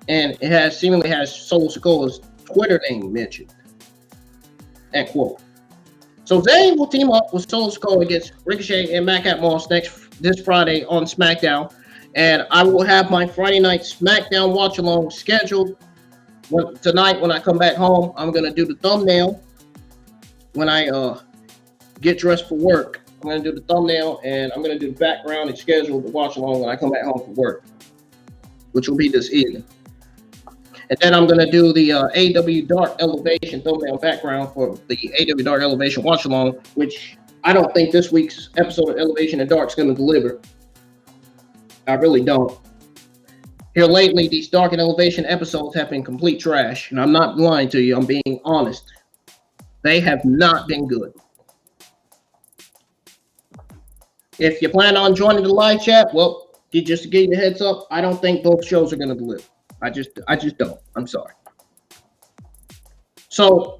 And it seemingly has Solo Sikoa's Twitter name mentioned. End quote. So Zayn will team up with Solo Sikoa against Ricochet and Madcap Moss this Friday on SmackDown. And I will have my Friday night SmackDown watch along scheduled. Tonight when I come back home, I'm going to do the thumbnail. When I get dressed for work, I'm going to do the thumbnail and I'm going to do the background and schedule the watch along when I come back home from work, which will be this evening. And then I'm going to do the AEW Dark Elevation thumbnail background for the AEW Dark Elevation watch along, which I don't think this week's episode of Elevation and Dark is going to deliver. I really don't. Here lately, these Dark and Elevation episodes have been complete trash, and I'm not lying to you. I'm being honest. They have not been good. If you plan on joining the live chat, well, just to give you a heads up, I don't think both shows are going to deliver. I just don't. I'm sorry. So,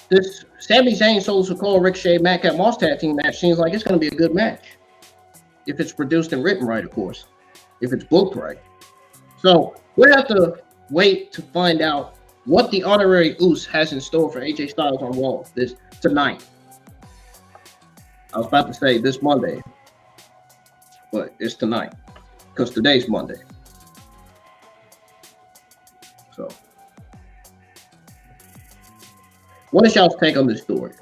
this Sami Zayn, Solo Sikoa, Ricochet, Madcap Moss tag team match seems like it's going to be a good match. If it's produced and written right, of course. If it's booked right. So, we'll have to wait to find out what the honorary Uce has in store for AJ Styles on Raw tonight. I was about to say this Monday, but it's tonight because today's Monday. So, what is y'all's take on this story?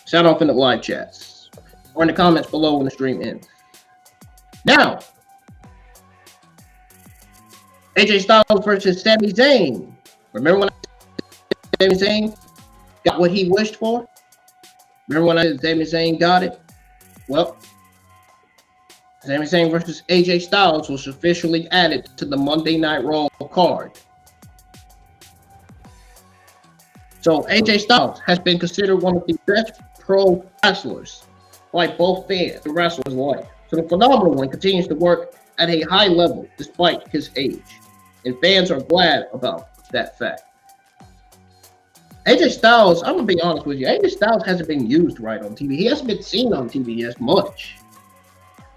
Sound off in the live chats or in the comments below when the stream ends. Now, AJ Styles versus Sami Zayn. Remember when Sami Zayn got what he wished for? Remember when Sami Zayn got it? Well, Sami Zayn versus AJ Styles was officially added to the Monday Night Raw card. So AJ Styles has been considered one of the best pro wrestlers by both fans and wrestlers alike. So the phenomenal one continues to work at a high level despite his age. And fans are glad about that fact. AJ Styles, I'm going to be honest with you, AJ Styles hasn't been used right on TV. He hasn't been seen on TV as much.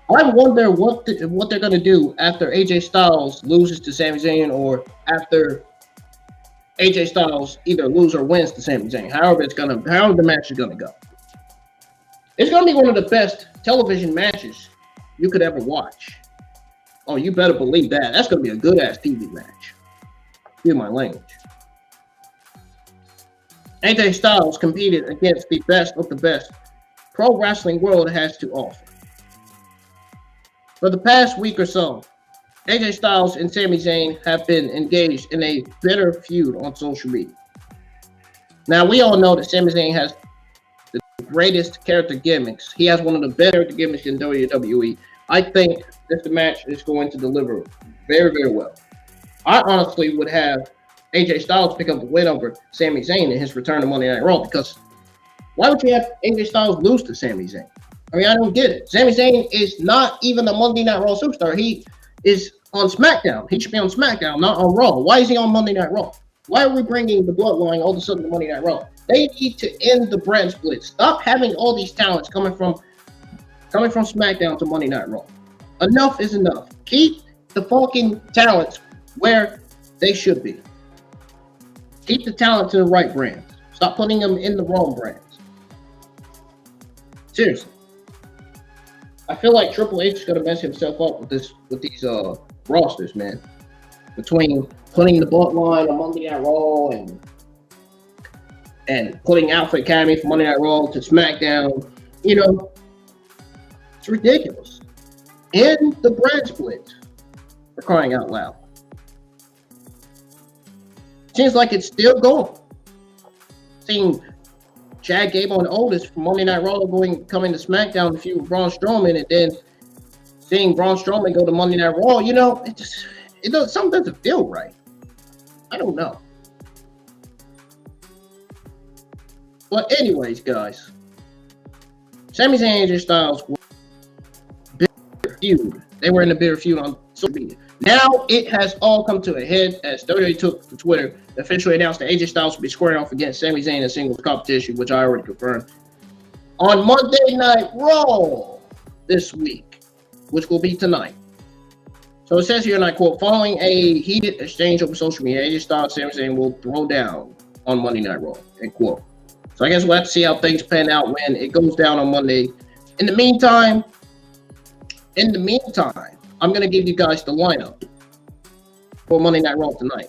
I wonder what they're going to do after AJ Styles loses to Sami Zayn or after AJ Styles either loses or wins to Sami Zayn. However the match is going to go. It's going to be one of the best television matches you could ever watch. Oh, you better believe that. That's going to be a good-ass TV match. Excuse my language. AJ Styles competed against the best of the best pro wrestling world has to offer. For the past week or so, AJ Styles and Sami Zayn have been engaged in a bitter feud on social media. Now, we all know that Sami Zayn has the greatest character gimmicks. He has one of the better gimmicks in WWE. I think this match is going to deliver very, very well. I honestly would have AJ Styles pick up the win over Sami Zayn in his return to Monday Night Raw, because why would you have AJ Styles lose to Sami Zayn? I mean, I don't get it. Sami Zayn is not even a Monday Night Raw superstar. He is on SmackDown. He should be on SmackDown, not on Raw. Why is he on Monday Night Raw? Why are we bringing the Bloodline all of a sudden to Monday Night Raw? They need to end the brand split. Stop having all these talents coming from SmackDown to Monday Night Raw. Enough is enough. Keep the fucking talents where they should be. Keep the talent to the right brands. Stop putting them in the wrong brands. Seriously. I feel like Triple H is gonna mess himself up with these rosters, man. Between putting the Bloodline on Monday Night Raw and putting Alpha Academy from Monday Night Raw to SmackDown, you know, it's ridiculous. And the brand split, for crying out loud. Seems like it's still going. Seeing Chad Gable and Otis from Monday Night Raw coming to SmackDown to feud with Braun Strowman, and then seeing Braun Strowman go to Monday Night Raw, you know, something doesn't feel right. I don't know. But anyways, guys, Sami Zayn and AJ Styles were bitter feud. They were in a bitter feud on social media. Now it has all come to a head as WWE took to Twitter, officially announced that AJ Styles will be squaring off against Sami Zayn in singles competition, which I already confirmed, on Monday Night Raw this week, which will be tonight. So it says here, and I quote, following a heated exchange over social media, AJ Styles and Sami Zayn will throw down on Monday Night Raw, end quote. So I guess we'll have to see how things pan out when it goes down on Monday. In the meantime, I'm going to give you guys the lineup for Monday Night Raw tonight,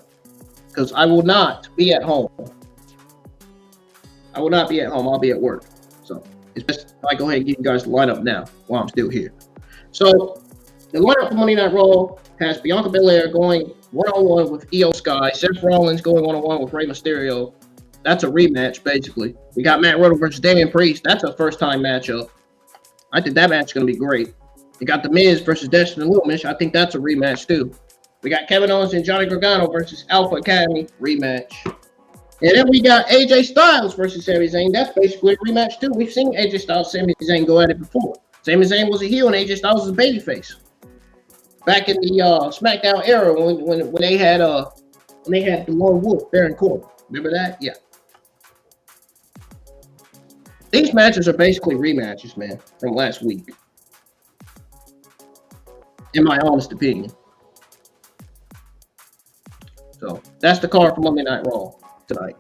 because I will not be at home. I'll be at work. So it's best if I go ahead and give you guys the lineup now while I'm still here. So the lineup for Monday Night Raw has Bianca Belair going one-on-one with Io Sky, Seth Rollins going one-on-one with Rey Mysterio, That's a rematch, basically. We got Matt Riddle versus Damian Priest. That's a first-time matchup. I think that match is going to be great. We got The Miz versus Dexter Lumis. I think that's a rematch, too. We got Kevin Owens and Johnny Gargano versus Alpha Academy. Rematch. And then we got AJ Styles versus Sami Zayn. That's basically a rematch, too. We've seen AJ Styles and Sami Zayn go at it before. Sami Zayn was a heel and AJ Styles was a babyface. Back in the SmackDown era when they had the Lone Wolf, Baron Corbin. Remember that? Yeah. These matches are basically rematches, man, from last week. In my honest opinion. So that's the card for Monday Night Raw tonight.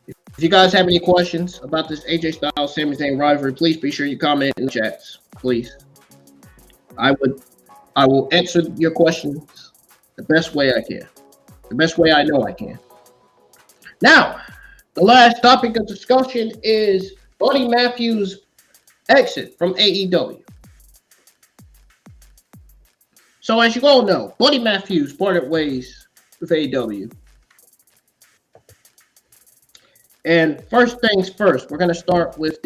If you guys have any questions about this AJ Styles Sami Zayn rivalry, please be sure you comment in the chats, please. I will answer your questions the best way I can, the best way I know I can. Now, the last topic of discussion is Buddy Matthews' exit from AEW. So as you all know, Buddy Matthews parted ways with AEW. And first things first, we're going to start with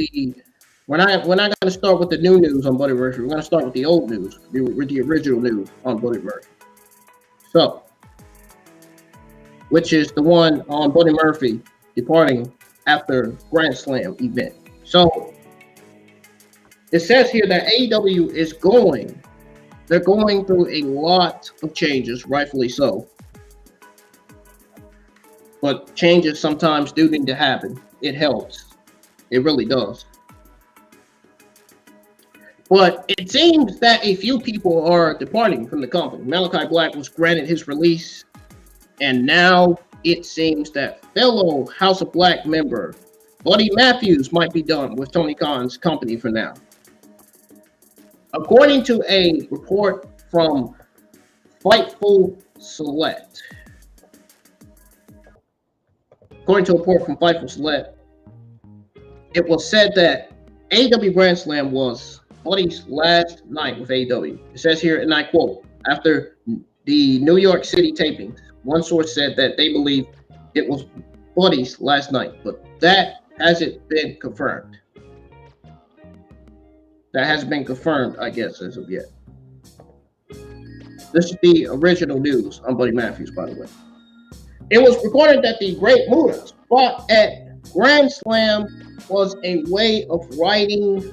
we're not going to start with the new news on Buddy Murphy. We're going to start with the old news, with the original news on Buddy Murphy. So, which is the one on Buddy Murphy departing after Grand Slam event. So, it says here that AEW is they're going through a lot of changes, rightfully so. But changes sometimes do need to happen. It helps. It really does. But it seems that a few people are departing from the company. Malachi Black was granted his release, and now it seems that fellow House of Black member Buddy Matthews might be done with Tony Khan's company for now. According to a report from Fightful Select, it was said that AEW Grand Slam was Buddy's last night with AEW. It says here, and I quote, after the New York City tapings, one source said that they believe it was Buddy's last night, but that hasn't been confirmed. That hasn't been confirmed, I guess, as of yet. This is the original news on Buddy Matthews, by the way. It was reported that the Great Muta spot at Grand Slam was a way of writing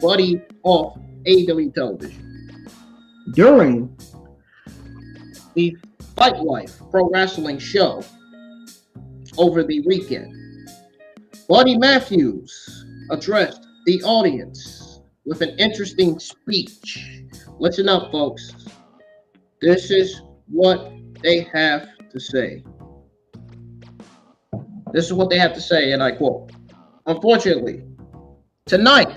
Buddy off AEW television. During the Fight Life Pro Wrestling show over the weekend, Buddy Matthews addressed the audience with an interesting speech. Listen up, folks. This is what they have to say. This is what they have to say, and I quote, unfortunately, tonight,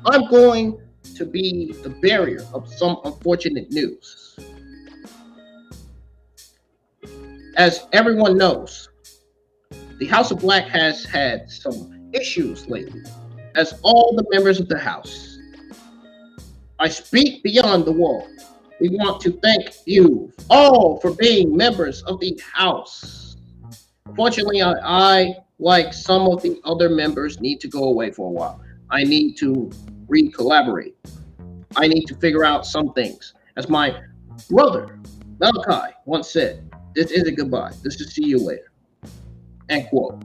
I'm going to be the bearer of some unfortunate news. As everyone knows, the House of Black has had some issues lately, as all the members of the House. I speak beyond the wall. We want to thank you all for being members of the House. Unfortunately, I, like some of the other members, need to go away for a while. I need to re-collaborate. I need to figure out some things. As my brother, Malachi, once said, this isn't goodbye. This is see you later. End quote.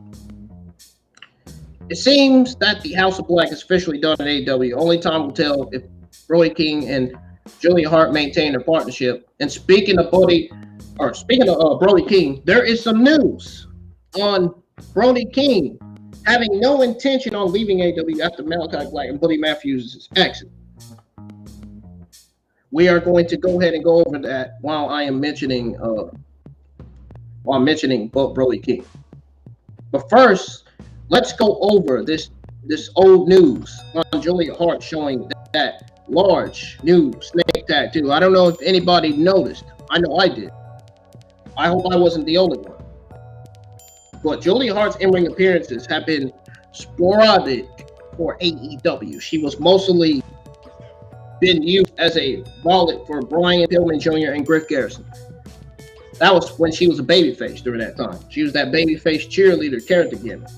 It seems that the House of Black is officially done at AEW. Only time will tell if Brody King and Julia Hart maintain their partnership. And speaking of Brody King, there is some news on Brody King having no intention on leaving AEW after Malachi Black and Buddy Matthews' exit. We are going to go ahead and go over that while I'm mentioning Brody King. But first, let's go over this old news on Julia Hart showing that large new snake tattoo. I don't know if anybody noticed. I know I did. I hope I wasn't the only one. But Julia Hart's in-ring appearances have been sporadic for AEW. She was mostly been used as a wallet for Brian Pillman Jr. and Griff Garrison. That was when she was a babyface during that time. She was that babyface cheerleader character gimmick.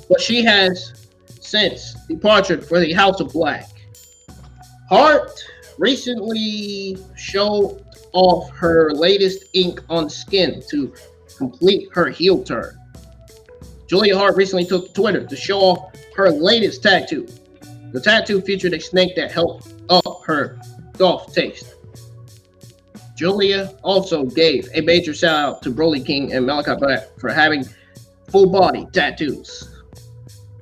But she has since departed for the House of Black. Hart recently showed off her latest ink on skin to complete her heel turn. Julia Hart recently took to Twitter to show off her latest tattoo. The tattoo featured a snake that helped up her golf taste. Julia also gave a major shout out to Brody King and Malachi Black for having full body tattoos,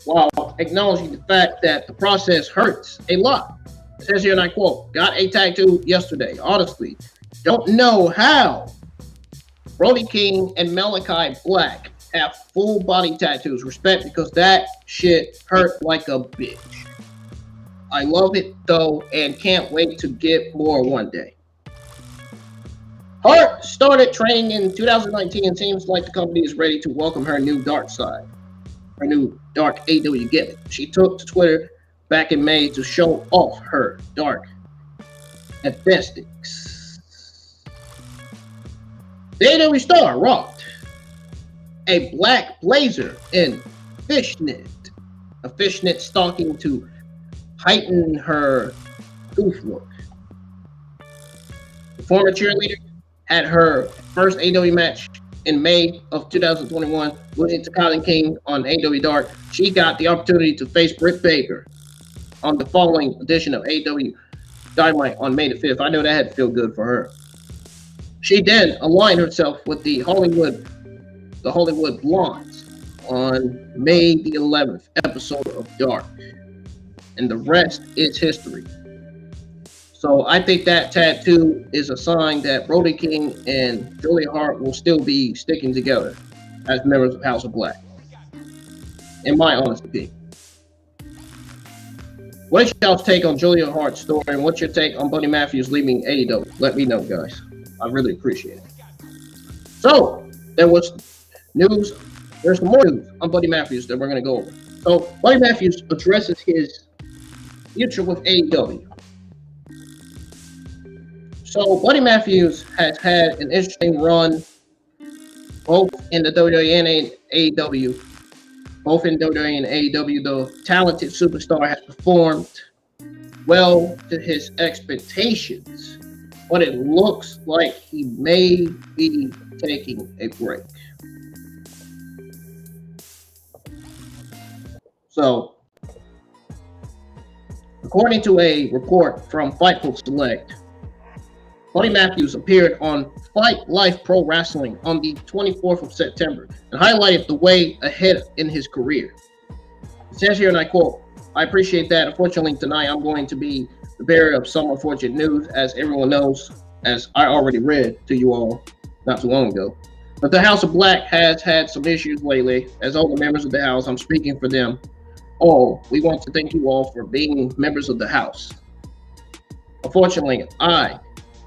while acknowledging the fact that the process hurts a lot. It says here, and I quote, "Got a tattoo yesterday. Honestly, don't know how Brody King and Malachi Black have full body tattoos. Respect, because that shit hurt like a bitch. I love it though and can't wait to get more one day." Hart started training in 2019 and seems like the company is ready to welcome her new dark side, her new dark AEW gimmick. She took to Twitter back in May to show off her dark aesthetics. The AEW star rocked a black blazer and a fishnet stocking to heighten her goof look. The former cheerleader had her first AEW match in May of 2021, losing to Kylie King on AEW Dark. She got the opportunity to face Britt Baker on the following edition of AEW Dynamite on May the 5th. I know that had to feel good for her. She then aligned herself with the Hollywood Blondes on May the 11th episode of Dark. And the rest is history. So I think that tattoo is a sign that Brody King and Julia Hart will still be sticking together as members of House of Black, in my honest opinion. What's y'all's take on Julia Hart's story, and what's your take on Buddy Matthews leaving AEW? Let me know, guys. I really appreciate it. So there was news. There's some more news on Buddy Matthews that we're going to go over. So Buddy Matthews addresses his future with AEW. So Buddy Matthews has had an interesting run both in the WWE and AEW. Both in WWE and AEW, the talented superstar has performed well to his expectations, but it looks like he may be taking a break. So, according to a report from Fightful Select, Buddy Matthews appeared on Fight Life Pro Wrestling on the 24th of September and highlighted the way ahead in his career. It says here, and I quote, "I appreciate that. Unfortunately, tonight I'm going to be the bearer of some unfortunate news, as everyone knows, as I already read to you all not too long ago. But the House of Black has had some issues lately. As all the members of the House, I'm speaking for them all. We want to thank you all for being members of the House. Unfortunately, I,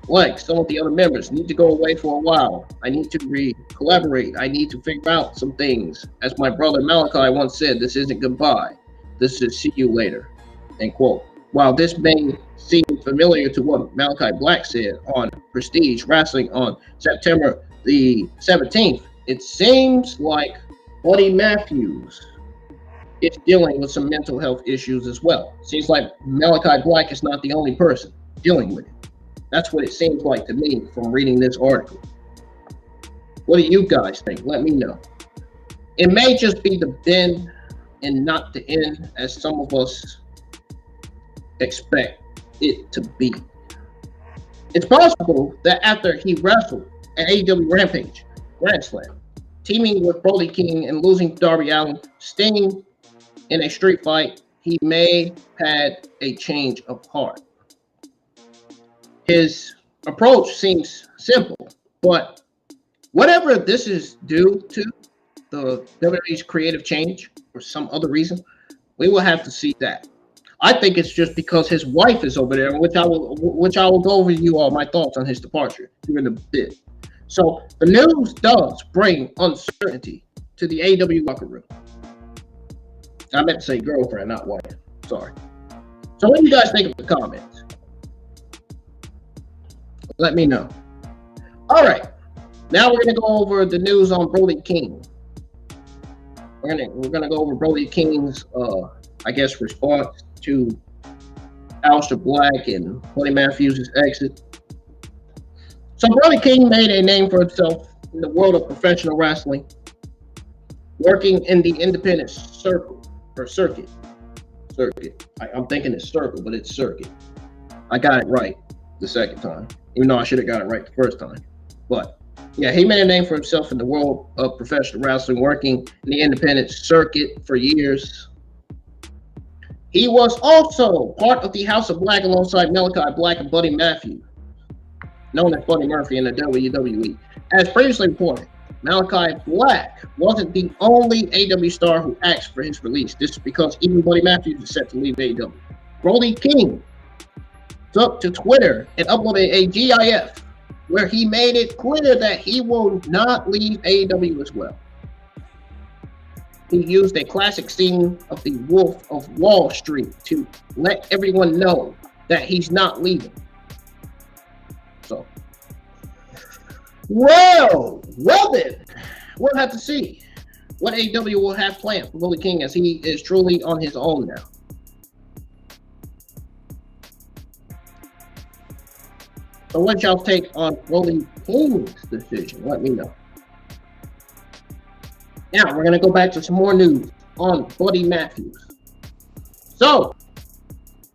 like some of the other members, need to go away for a while. I need to collaborate. I need to figure out some things. As my brother Malachi once said, this isn't goodbye. This is see you later." End quote. While this may seem familiar to what Malachi Black said on Prestige Wrestling on September the 17th, it seems like Buddy Matthews is dealing with some mental health issues as well. Seems like Malachi Black is not the only person dealing with it. That's what it seems like to me from reading this article. What do you guys think? Let me know. It may just be the bend and not the end, as some of us expect it to be. It's possible that after he wrestled at AEW Rampage Grand Slam, teaming with Brody King and losing to Darby Allin, Sting in a street fight, he may have had a change of heart. His approach seems simple, but whatever this is due to, the WWE's creative change or some other reason, we will have to see that. I think it's just because his wife is over there, which I will go over you all my thoughts on his departure during the bit. So the news does bring uncertainty to the AEW locker room. I meant to say girlfriend, not wife. Sorry. So what do you guys think of the comments? Let me know. All right. Now we're gonna go over the news on Brody King. We're gonna go over Brody King's I guess response to Aleister Black and Buddy Matthews' exit. So Brody King made a name for himself in the world of professional wrestling, working in the independent circle or circuit. I'm thinking it's circle, but it's circuit. I got it right the second time, even though I should have got it right the first time. But yeah, he made a name for himself in the world of professional wrestling, working in the independent circuit for years. He was also part of the House of Black alongside Malachi Black and Buddy Matthews, known as Buddy Murphy in the WWE. As previously reported, Malachi Black wasn't the only AEW star who asked for his release. This is because even Buddy Matthews is set to leave AEW. Brody King took to Twitter and uploaded a GIF where he made it clear that he will not leave AEW as well. He used a classic scene of the Wolf of Wall Street to let everyone know that he's not leaving. So, well then, we'll have to see what AEW will have planned for Brody King, as he is truly on his own now. So what's y'all's take on Brody King's decision? Let me know. Now, we're going to go back to some more news on Buddy Matthews. So,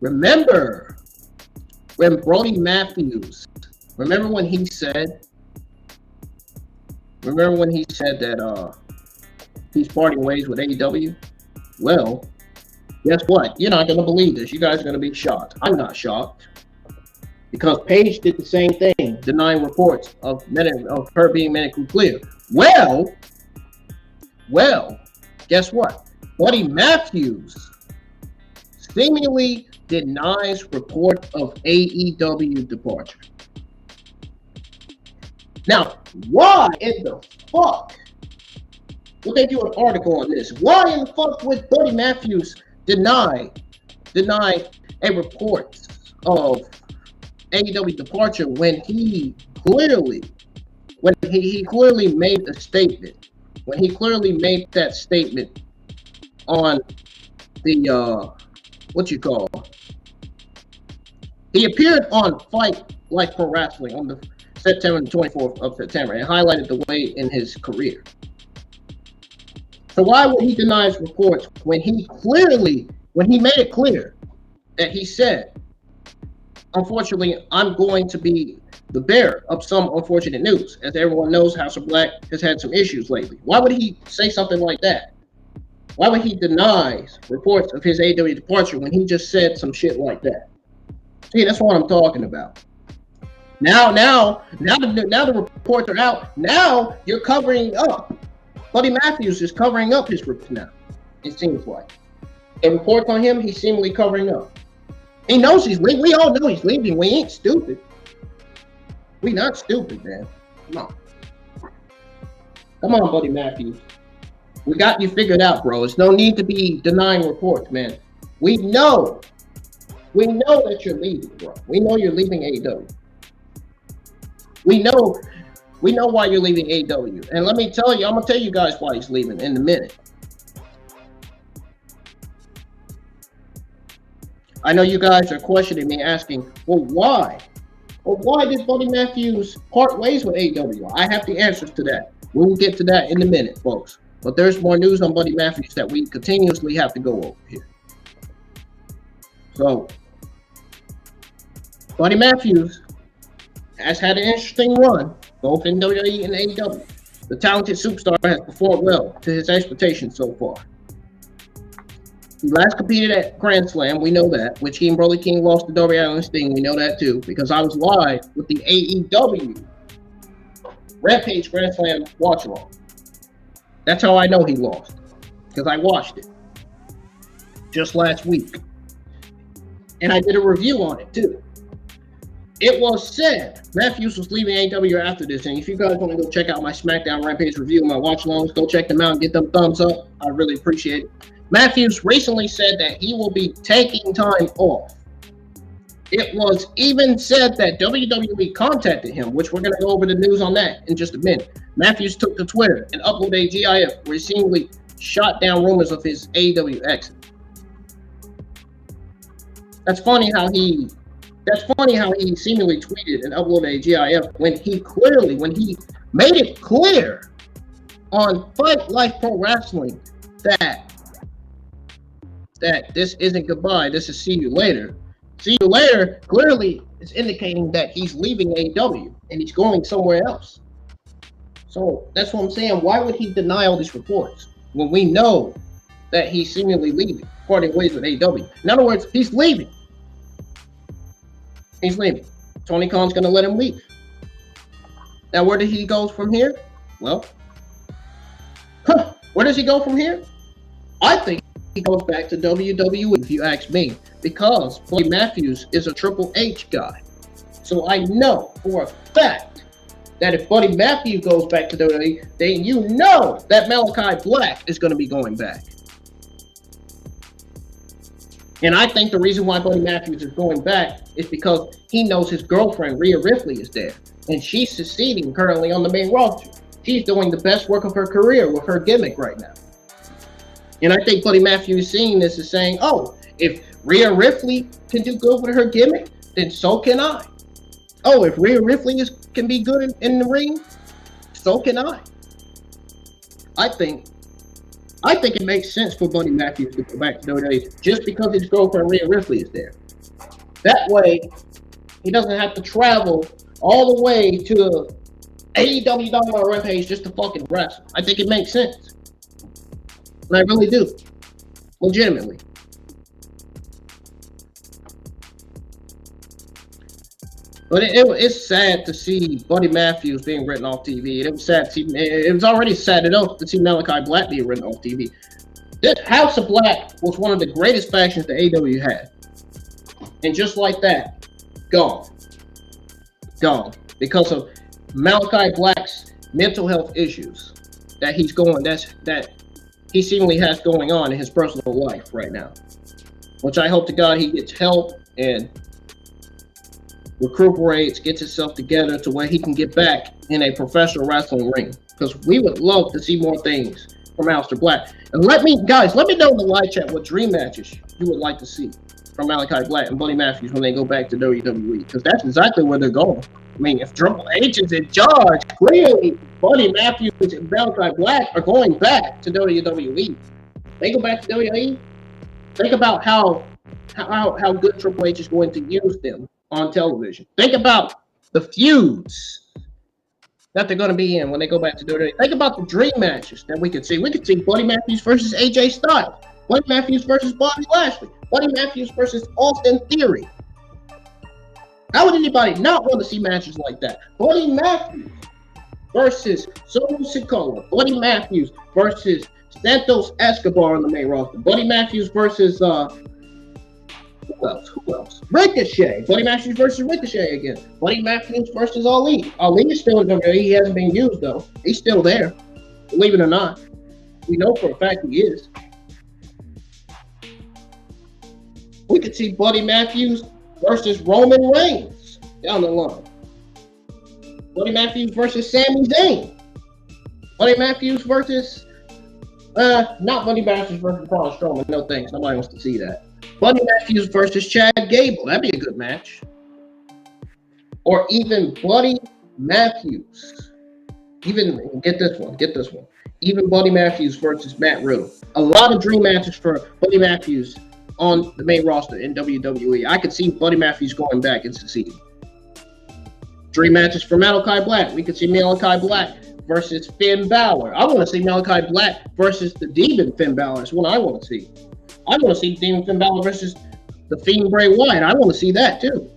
remember when Brody Matthews, remember when he said that he's parting ways with AEW? Well, guess what? You're not going to believe this. You guys are going to be shocked. I'm not shocked. Because Paige did the same thing, denying reports of her being medically clear. Well, guess what? Buddy Matthews seemingly denies report of AEW departure. Now, why in the fuck would they do an article on this? Why in the fuck would Buddy Matthews deny a report of AEW departure when he clearly made a statement? When he clearly made that statement on the he appeared on Fight Like Pro Wrestling on the September 24th of September and highlighted the way in his career. So why would he deny his reports when he made it clear that he said, unfortunately, I'm going to be the bearer of some unfortunate news. As everyone knows, House of Black has had some issues lately. Why would he say something like that? Why would he deny reports of his AEW departure when he just said some shit like that? See, that's what I'm talking about. Now the reports are out. Now you're covering up. Buddy Matthews is covering up his reports now. It seems like. The reports on him, he's seemingly covering up. He knows he's leaving. We all know he's leaving. We ain't stupid. We not stupid, man. Come on, Buddy Matthews. We got you figured out, bro. There's no need to be denying reports, man. We know that you're leaving, bro. We know you're leaving AEW. We know why you're leaving AEW. And let me tell you, I'm gonna tell you guys why he's leaving in a minute. I know you guys are questioning me, asking, well, why? Well, why did Buddy Matthews part ways with AEW? I have the answers to that. We will get to that in a minute, folks. But there's more news on Buddy Matthews that we continuously have to go over here. So, Buddy Matthews has had an interesting run, both in WWE and AEW. The talented superstar has performed well to his expectations so far. He last competed at Grand Slam, we know that, which he and Brody King lost to Darby Allin and Sting. We know that too, because I was live with the AEW Rampage Grand Slam watch along. That's how I know he lost, because I watched it just last week. And I did a review on it too. It was said Matthews was leaving AEW after this, and if you guys want to go check out my SmackDown Rampage review, my watch alongs, go check them out and get them thumbs up. I really appreciate it. Matthews recently said that he will be taking time off It was even said that WWE contacted him, which we're going to go over the news on that in just a minute. Matthews took to Twitter and uploaded a GIF where he seemingly shot down rumors of his AEW exit. That's funny how he seemingly tweeted and uploaded a GIF when he made it clear on Fight Life Pro Wrestling that this isn't goodbye, this is see you later. See you later clearly is indicating that he's leaving AEW and he's going somewhere else. So that's what I'm saying. Why would he deny all these reports when we know that he's seemingly leaving, parting ways with AEW? In other words, he's leaving. He's leaving. Tony Khan's going to let him leave. Now, where did he go from here? Well, where does he go from here? I think he goes back to WWE, if you ask me, because Buddy Matthews is a Triple H guy. So I know for a fact that if Buddy Matthews goes back to WWE, then you know that Malachi Black is going to be going back. And I think the reason why Buddy Matthews is going back is because he knows his girlfriend, Rhea Ripley, is there. And she's succeeding currently on the main roster. She's doing the best work of her career with her gimmick right now. And I think Buddy Matthews is seeing this as saying, oh, if Rhea Ripley can do good with her gimmick, then so can I. Oh, if Rhea Ripley can be good in the ring, so can I. I think it makes sense for Buddy Matthews to go back to WWE just because his girlfriend Rhea Ripley is there. That way, he doesn't have to travel all the way to AEW Rampage just to fucking wrestle. I think it makes sense. And I really do. Legitimately. But it's sad to see Buddy Matthews being written off TV. It was sad to see, it was already sad enough to see Malachi Black being written off TV. This House of Black was one of the greatest factions that AEW had. And just like that, gone. Gone. Because of Malachi Black's mental health issues that he seemingly has going on in his personal life right now. Which I hope to God he gets help and recuperates, gets himself together to where he can get back in a professional wrestling ring. Because we would love to see more things from Aleister Black. And let me know in the live chat what dream matches you would like to see from Malachi Black and Buddy Matthews when they go back to WWE. Because that's exactly where they're going. I mean, if Triple H is in charge, clearly Buddy Matthews and Malachi Black are going back to WWE. They go back to WWE. Think about how good Triple H is going to use them on television. Think about the feuds that they're going to be in when they go back to WWE. Think about the dream matches that we could see. We could see Buddy Matthews versus AJ Styles, Buddy Matthews versus Bobby Lashley, Buddy Matthews versus Austin Theory. How would anybody not want to see matches like that? Buddy Matthews versus Solo Sikoa, Buddy Matthews versus Santos Escobar on the main roster, Buddy Matthews versus Who else? Ricochet. Buddy Matthews versus Ricochet again. Buddy Matthews versus Ali. Ali is still in WWE. He hasn't been used, though. He's still there. Believe it or not. We know for a fact he is. We could see Buddy Matthews versus Roman Reigns down the line. Buddy Matthews versus Sami Zayn. Buddy Matthews versus... not Buddy Matthews versus Braun Strowman. No thanks. Nobody wants to see that. Buddy Matthews versus Chad Gable. That'd be a good match. Or even Buddy Matthews. Even, get this one. Even Buddy Matthews versus Matt Riddle. A lot of dream matches for Buddy Matthews on the main roster in WWE. I could see Buddy Matthews going back and succeeding. Dream matches for Malachi Black. We could see Malachi Black versus Finn Balor. I want to see Malachi Black versus the Demon Finn Balor. That's what I want to see. I want to see Demon Finn Balor versus the Fiend Bray Wyatt. I want to see that too.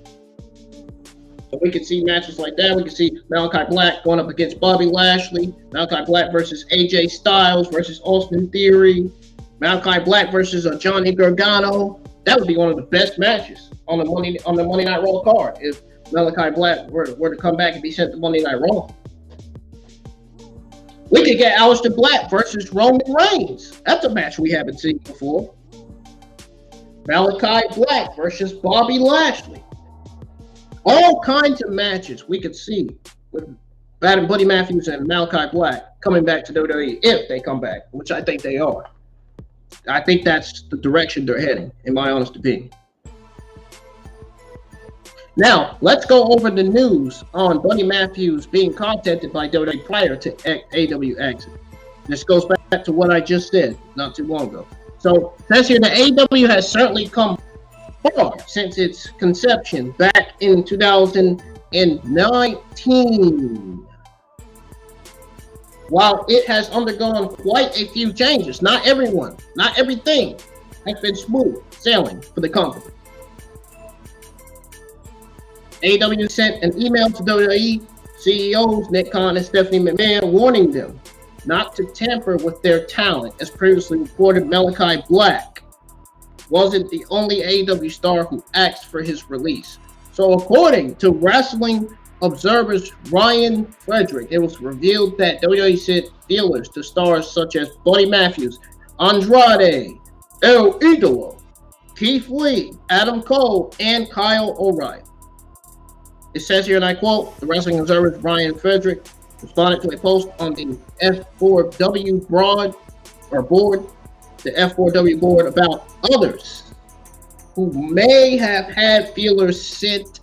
So we could see matches like that. We could see Malachi Black going up against Bobby Lashley. Malachi Black versus AJ Styles versus Austin Theory. Malachi Black versus Johnny Gargano. That would be one of the best matches on the Monday Night Raw card if Malachi Black were to come back and be sent to Monday Night Raw. We could get Aleister Black versus Roman Reigns. That's a match we haven't seen before. Malachi Black versus Bobby Lashley. All kinds of matches we could see with Buddy Matthews and Malachi Black coming back to WWE if they come back, which I think they are. I think that's the direction they're heading, in my honest opinion. Now, let's go over the news on Buddy Matthews being contacted by WWE prior to AEW exit. This goes back to what I just said not too long ago. So, it says here that AEW has certainly come far since its conception back in 2019. While it has undergone quite a few changes, not everything has been smooth sailing for the company. AEW sent an email to WWE CEOs Nick Khan and Stephanie McMahon warning them not to tamper with their talent. As previously reported, Malachi Black wasn't the only AEW star who asked for his release. So according to Wrestling Observer's Ryan Frederick, it was revealed that WWE sent feelers to stars such as Buddy Matthews, Andrade, El Idolo, Keith Lee, Adam Cole, and Kyle O'Reilly. It says here, and I quote, the Wrestling Observer's Ryan Frederick responded to a post on the F4W board, the F4W board, about others who may have had feelers sent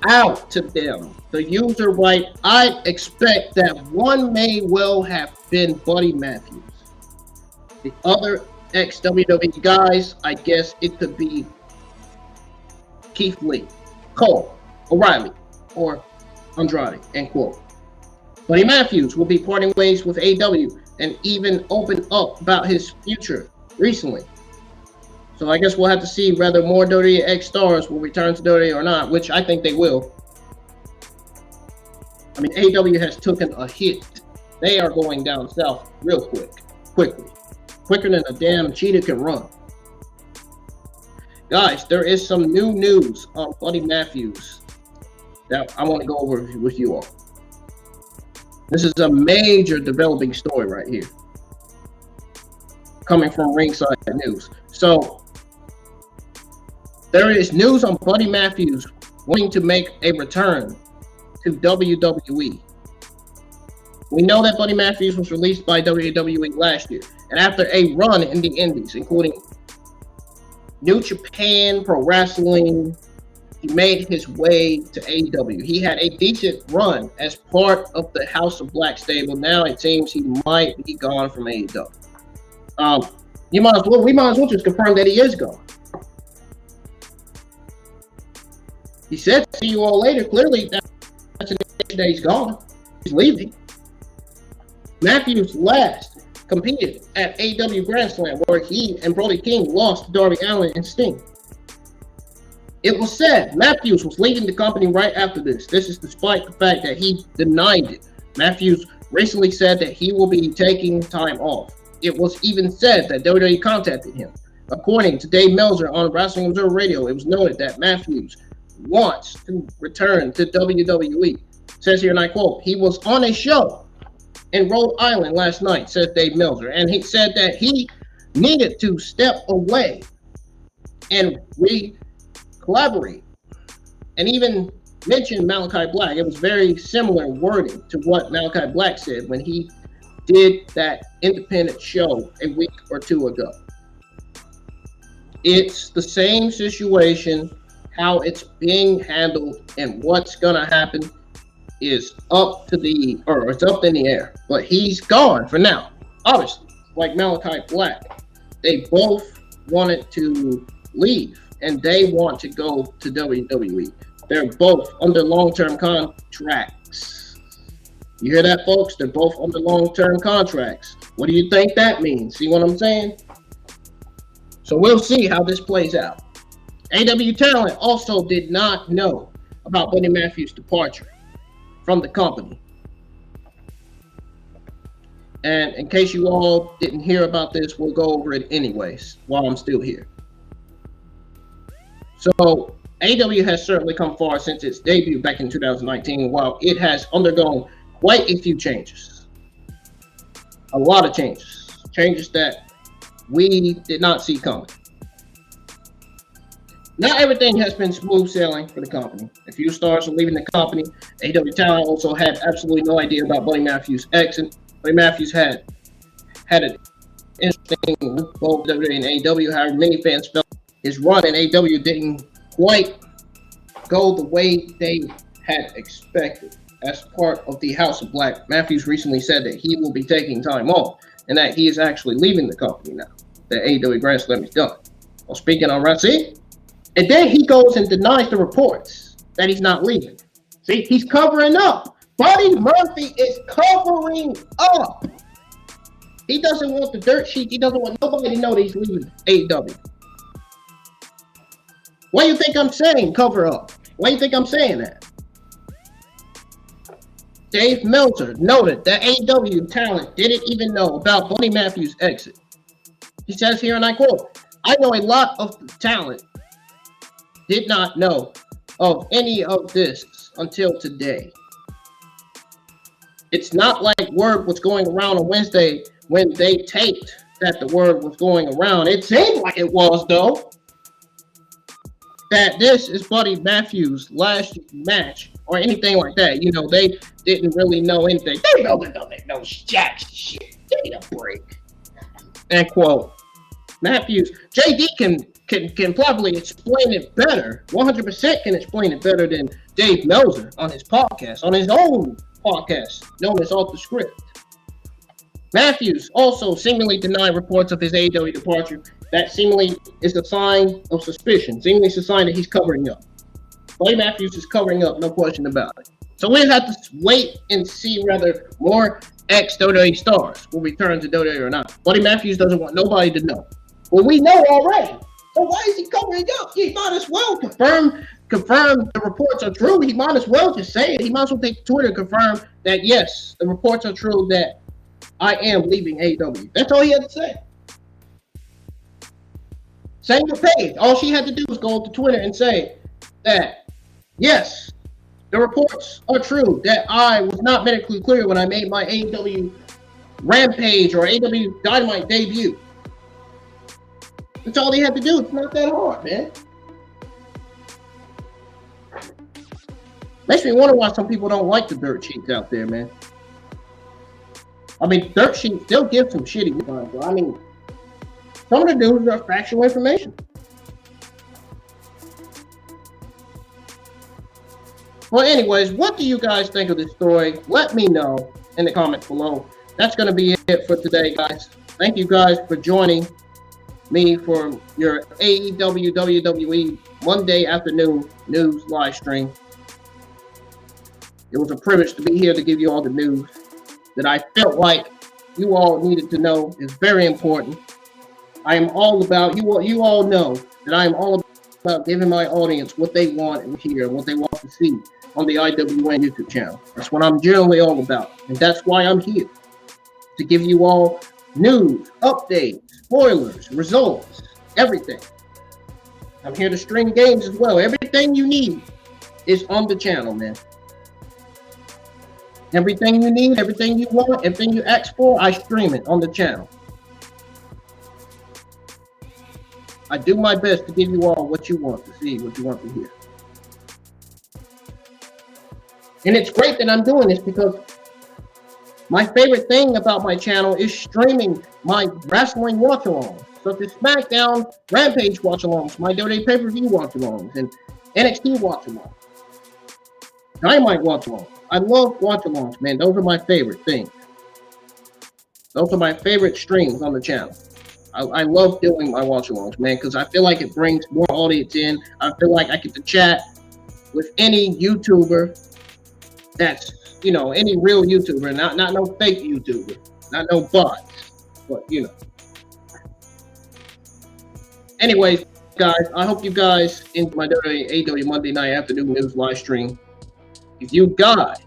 out to them. The user writes, I expect that one may well have been Buddy Matthews. The other ex-WWE guys, I guess it could be Keith Lee, Cole, O'Reilly, or Andrade, end quote. Buddy Matthews will be parting ways with AEW and even opened up about his future recently. So I guess we'll have to see whether more WWE X stars will return to WWE or not, which I think they will. I mean, AEW has taken a hit. They are going down south real quickly. Quicker than a damn cheetah can run. Guys, there is some new news on Buddy Matthews that I want to go over with you all. This is a major developing story right here, coming from Ringside News. So, there is news on Buddy Matthews wanting to make a return to WWE. We know that Buddy Matthews was released by WWE last year, and after a run in the Indies, including New Japan Pro Wrestling, he made his way to AEW. He had a decent run as part of the House of Black stable. Now it seems he might be gone from AEW. We might as well just confirm that he is gone. He said, see you all later. Clearly, that's an indication that he's gone. He's leaving. Matthews last competed at AEW Grand Slam, where he and Brody King lost to Darby Allin and Sting. It was said Matthews was leaving the company right after this. This is despite the fact that he denied it. Matthews recently said that he will be taking time off. It was even said that WWE contacted him. According to Dave Meltzer on Wrestling Observer Radio, it was noted that Matthews wants to return to WWE. It says here, and I quote, he was on a show in Rhode Island last night, says Dave Meltzer, and he said that he needed to step away and collaborate, and even mentioned Malachi Black. It was very similar wording to what Malachi Black said when he did that independent show a week or two ago. It's the same situation. How it's being handled and what's gonna happen is it's up in the air. But he's gone for now. Obviously, like Malachi Black, they both wanted to leave. And they want to go to WWE. They're both under long-term contracts. You hear that, folks? They're both under long-term contracts. What do you think that means? See what I'm saying? So we'll see how this plays out. AEW talent also did not know about Buddy Matthews' departure from the company. And in case you all didn't hear about this, we'll go over it anyways while I'm still here. So AEW has certainly come far since its debut back in 2019, while it has undergone quite a few changes. A lot of changes. Changes that we did not see coming. Not everything has been smooth sailing for the company. A few stars are leaving the company. AEW talent also had absolutely no idea about Buddy Matthews' exit. Buddy Matthews had an interesting with both WWE and AEW. However, many fans felt his run in AEW didn't quite go the way they had expected. As part of the House of Black, Matthews recently said that he will be taking time off and that he is actually leaving the company now. The AEW Grand Slam is done. While speaking on Wrestling, and then he goes and denies the reports that he's not leaving. See, he's covering up. Buddy Murphy is covering up. He doesn't want the dirt sheet. He doesn't want nobody to know that he's leaving AEW. Why do you think I'm saying cover up? Why do you think I'm saying that? Dave Meltzer noted that AEW talent didn't even know about Buddy Matthews' exit. He says here, and I quote, "I know a lot of the talent did not know of any of this until today. It's not like word was going around on Wednesday when they taped that the word was going around. It seemed like it was, though, that this is Buddy Matthews' last match or anything like that. You know, they didn't really know anything. They don't know jack shit. Give me a break." End quote. Matthews, JD can probably explain it better. 100% can explain it better than Dave Meltzer on his podcast, on his own podcast known as Off the Script. Matthews also seemingly denied reports of his AEW departure. That seemingly is a sign of suspicion. Seemingly is a sign that he's covering up. Buddy Matthews is covering up, no question about it. So we'll have to wait and see whether more ex-WWE stars will return to WWE or not. Buddy Matthews doesn't want nobody to know. Well, we know already. So why is he covering up? He might as well confirm the reports are true. He might as well just say it. He might as well take to Twitter and confirm that, yes, the reports are true that I am leaving AEW. That's all he had to say. Same with Paige. All she had to do was go to Twitter and say that, yes, the reports are true that I was not medically clear when I made my AEW Rampage or AEW Dynamite debut. That's all they had to do. It's not that hard, man. Makes me wonder why some people don't like the dirt sheets out there, man. I mean, dirt sheets, they'll give some shitty ones, but I mean, some of the news are factual information. Well, anyways, what do you guys think of this story? Let me know in the comments below. That's going to be it for today, guys. Thank you guys for joining me for your AEW WWE Monday afternoon news live stream. It was a privilege to be here to give you all the news that I felt like you all needed to know. Is very important. I am all about, you all know that I am all about giving my audience what they want and hear and what they want to see on the IWN YouTube channel. That's what I'm generally all about. And that's why I'm here, to give you all news, updates, spoilers, results, everything. I'm here to stream games as well. Everything you need is on the channel, man. Everything you need, everything you want, everything you ask for, I stream it on the channel. I do my best to give you all what you want to see, what you want to hear. And it's great that I'm doing this because my favorite thing about my channel is streaming my wrestling watch-alongs, such as SmackDown, Rampage watch-alongs, my WWE pay-per-view watch-alongs, and NXT watch-alongs, Dynamite watch-alongs. I love watch-alongs, man. Those are my favorite things. Those are my favorite streams on the channel. I love doing my watch-alongs, man, because I feel like it brings more audience in. I feel like I get to chat with any YouTuber that's, you know, any real YouTuber, not no fake YouTuber, not no bots, but, you know. Anyways, guys, I hope you guys enjoyed my AEW Monday night afternoon news live stream. If you guys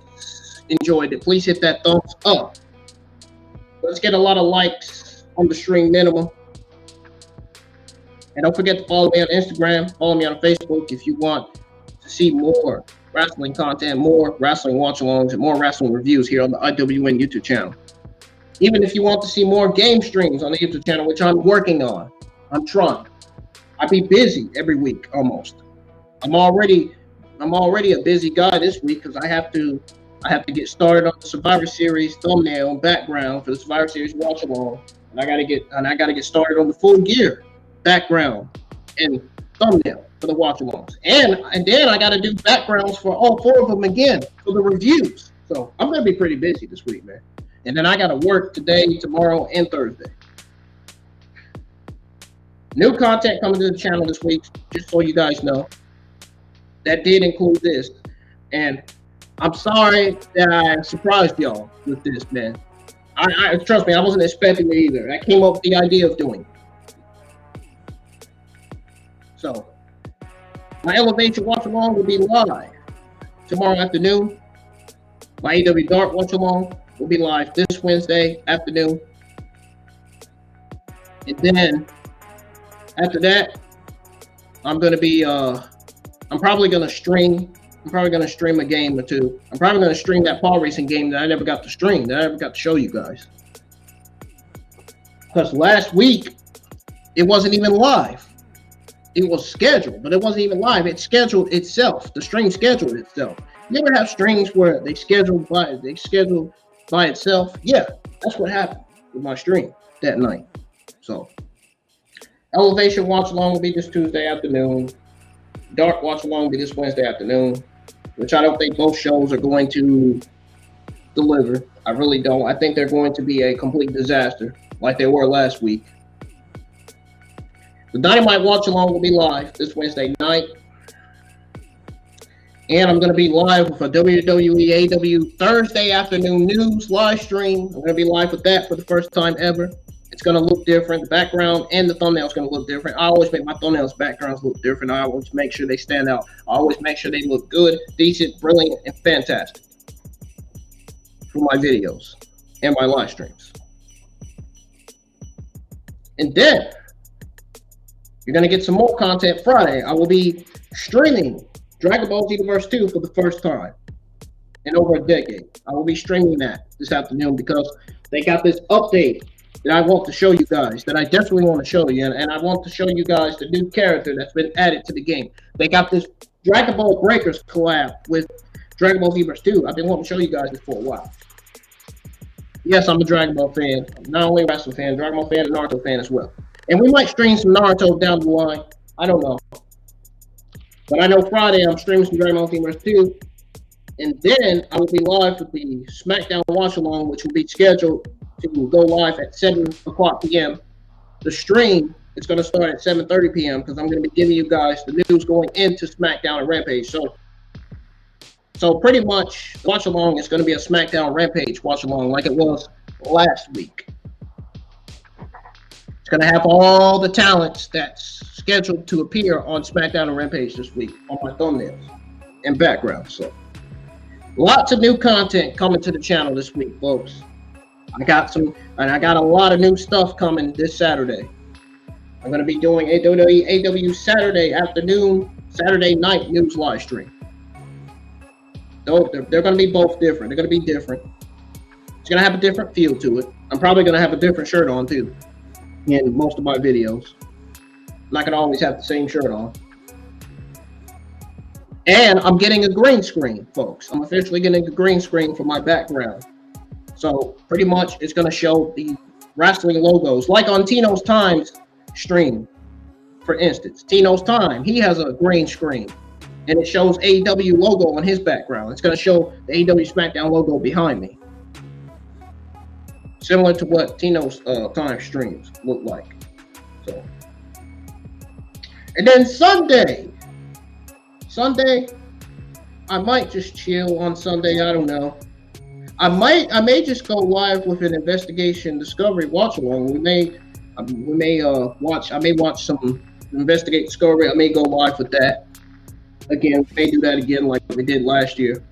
enjoyed it, please hit that thumbs up. Let's get a lot of likes on the stream minimum. And don't forget to follow me on Instagram, follow me on Facebook if you want to see more wrestling content, more wrestling watch-alongs, and more wrestling reviews here on the IWN YouTube channel. Even if you want to see more game streams on the YouTube channel, which I'm working on, I'm trying. I be busy every week almost. I'm already a busy guy this week because I have to get started on the Survivor Series thumbnail background for the Survivor Series watch along, and I gotta get started on the Full Gear background and thumbnail for the watch alongs, and then I gotta do backgrounds for all 4 of them again for the reviews. So I'm gonna be pretty busy this week, man. And then I gotta work today, tomorrow, and Thursday. New content coming to the channel this week, just so you guys know. That did include this, and I'm sorry that I surprised y'all with this, man. I trust me, I wasn't expecting it either. I came up with the idea of doing it. So, my Elevation watch along will be live tomorrow afternoon. My AEW Dark watch along will be live this Wednesday afternoon, and then after that, I'm probably gonna stream a game or two. I'm probably gonna stream that pod racing game that I never got to stream, that I never got to show you guys. Because last week, it wasn't even live. It was scheduled, but it wasn't even live. It scheduled itself. The stream scheduled itself. You ever have streams where they scheduled by itself? Yeah, that's what happened with my stream that night. So, Elevation watch along will be this Tuesday afternoon. Dark watch along will be this Wednesday afternoon, which I don't think both shows are going to deliver. I really don't. I think they're going to be a complete disaster like they were last week. The Dynamite watch along will be live this Wednesday night. And I'm going to be live with a WWE AEW Thursday afternoon news live stream. I'm going to be live with that for the first time ever. It's going to look different. The background and the thumbnail is going to look different. I always make my thumbnails backgrounds look different. I always make sure they stand out. I always make sure they look good, decent, brilliant, and fantastic for my videos and my live streams. And then you're going to get some more content Friday. I will be streaming Dragon Ball Xenoverse 2 for the first time in over a decade. I will be streaming that this afternoon because they got this update that I want to show you guys, that I definitely want to show you, and I want to show you guys the new character that's been added to the game. They got this Dragon Ball Breakers collab with Dragon Ball Xenoverse 2. I've been wanting to show you guys this for a while. Yes, I'm a Dragon Ball fan. I'm not only a wrestling fan, Dragon Ball fan, and Naruto fan as well. And we might stream some Naruto down the line. I don't know. But I know Friday I'm streaming some Dragon Ball Xenoverse 2. And then I will be live with the SmackDown Watch Along, which will be scheduled to go live at 7 o'clock p.m. The stream is going to start at 7:30 p.m. because I'm going to be giving you guys the news going into SmackDown and Rampage. So pretty much, watch along is going to be a SmackDown Rampage watch along like it was last week. It's going to have all the talents that's scheduled to appear on SmackDown and Rampage this week on my thumbnails and background. So lots of new content coming to the channel this week, folks. I got a lot of new stuff coming this Saturday. I'm going to be doing a AEW Saturday afternoon, Saturday night news live stream. They're going to be both different. They're going to be different. It's going to have a different feel to it. I'm probably going to have a different shirt on too in most of my videos. I'm not going to always have the same shirt on. And I'm getting a green screen, folks. I'm officially getting a green screen for my background. So pretty much it's going to show the wrestling logos. Like on Tino's Time's stream, for instance. Tino's Time, he has a green screen. And it shows AEW logo on his background. It's going to show the AEW SmackDown logo behind me. Similar to what Tino's Time streams look like. So. And then Sunday, I might just chill on Sunday. I don't know. I may just go live with an Investigation Discovery watch along. I may watch some Investigate Discovery. I may go live with that. Again, we may do that again like we did last year.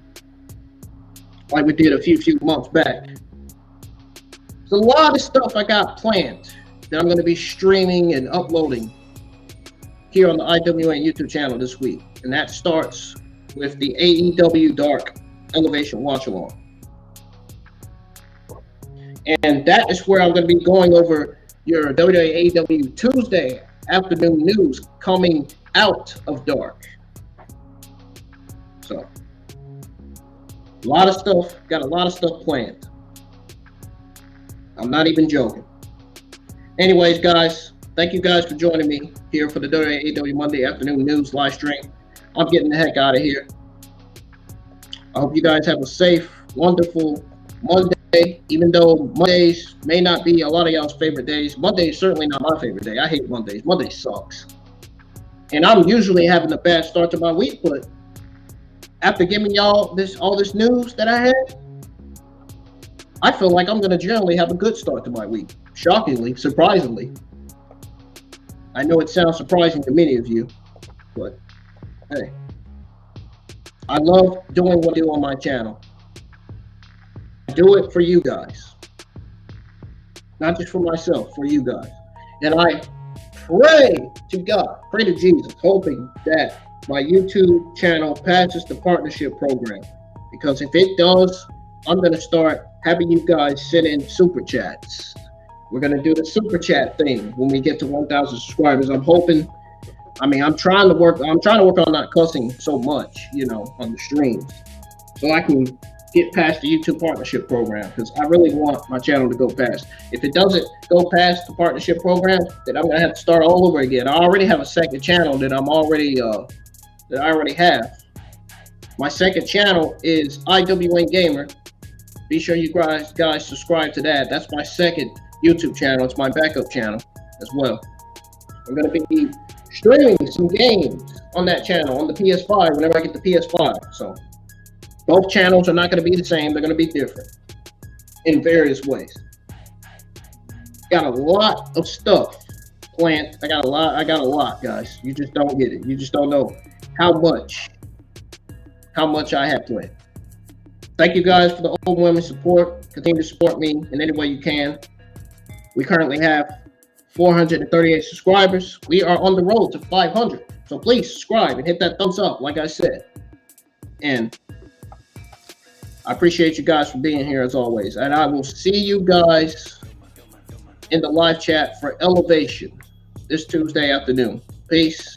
Like we did a few months back. There's a lot of stuff I got planned that I'm going to be streaming and uploading here on the IWN YouTube channel this week. And that starts with the AEW Dark Elevation Watch Along. And that is where I'm going to be going over your WWE AEW Tuesday afternoon news coming out of dark. So, a lot of stuff, got a lot of stuff planned. I'm not even joking. Anyways, guys, thank you guys for joining me here for the AEW Monday afternoon news live stream. I'm getting the heck out of here. I hope you guys have a safe, wonderful Monday, even though Mondays may not be a lot of y'all's favorite days. Monday is certainly not my favorite day. I hate Mondays. Monday sucks. And I'm usually having a bad start to my week, but after giving y'all all this news that I had, I feel like I'm going to generally have a good start to my week. Shockingly, surprisingly. I know it sounds surprising to many of you, but hey. I love doing what I do on my channel. I do it for you guys. Not just for myself, for you guys. And I pray to God, pray to Jesus, hoping that my YouTube channel passes the partnership program. Because if it does, I'm going to start having you guys send in super chats. We're going to do the super chat thing when we get to 1,000 subscribers. I'm trying to work on not cussing so much, on the streams, so I can get past the YouTube partnership program, because I really want my channel to go past. If it doesn't go past the partnership program, then I'm gonna have to start all over again. I already have a second channel that I already have. My second channel is IWN Gamer. Be sure you guys subscribe to that. That's my second YouTube channel. It's my backup channel as well. I'm gonna be streaming some games on that channel on the PS5 whenever I get the PS5. So both channels are not going to be the same. They're going to be different in various ways. Got a lot of stuff planned. I got a lot, guys. You just don't get it. You just don't know how much I have planned. Thank you guys for the overwhelming support. Continue to support me in any way you can. We currently have 438 subscribers. We are on the road to 500. So please subscribe and hit that thumbs up, like I said. And I appreciate you guys for being here as always. And I will see you guys in the live chat for Elevation this Tuesday afternoon. Peace.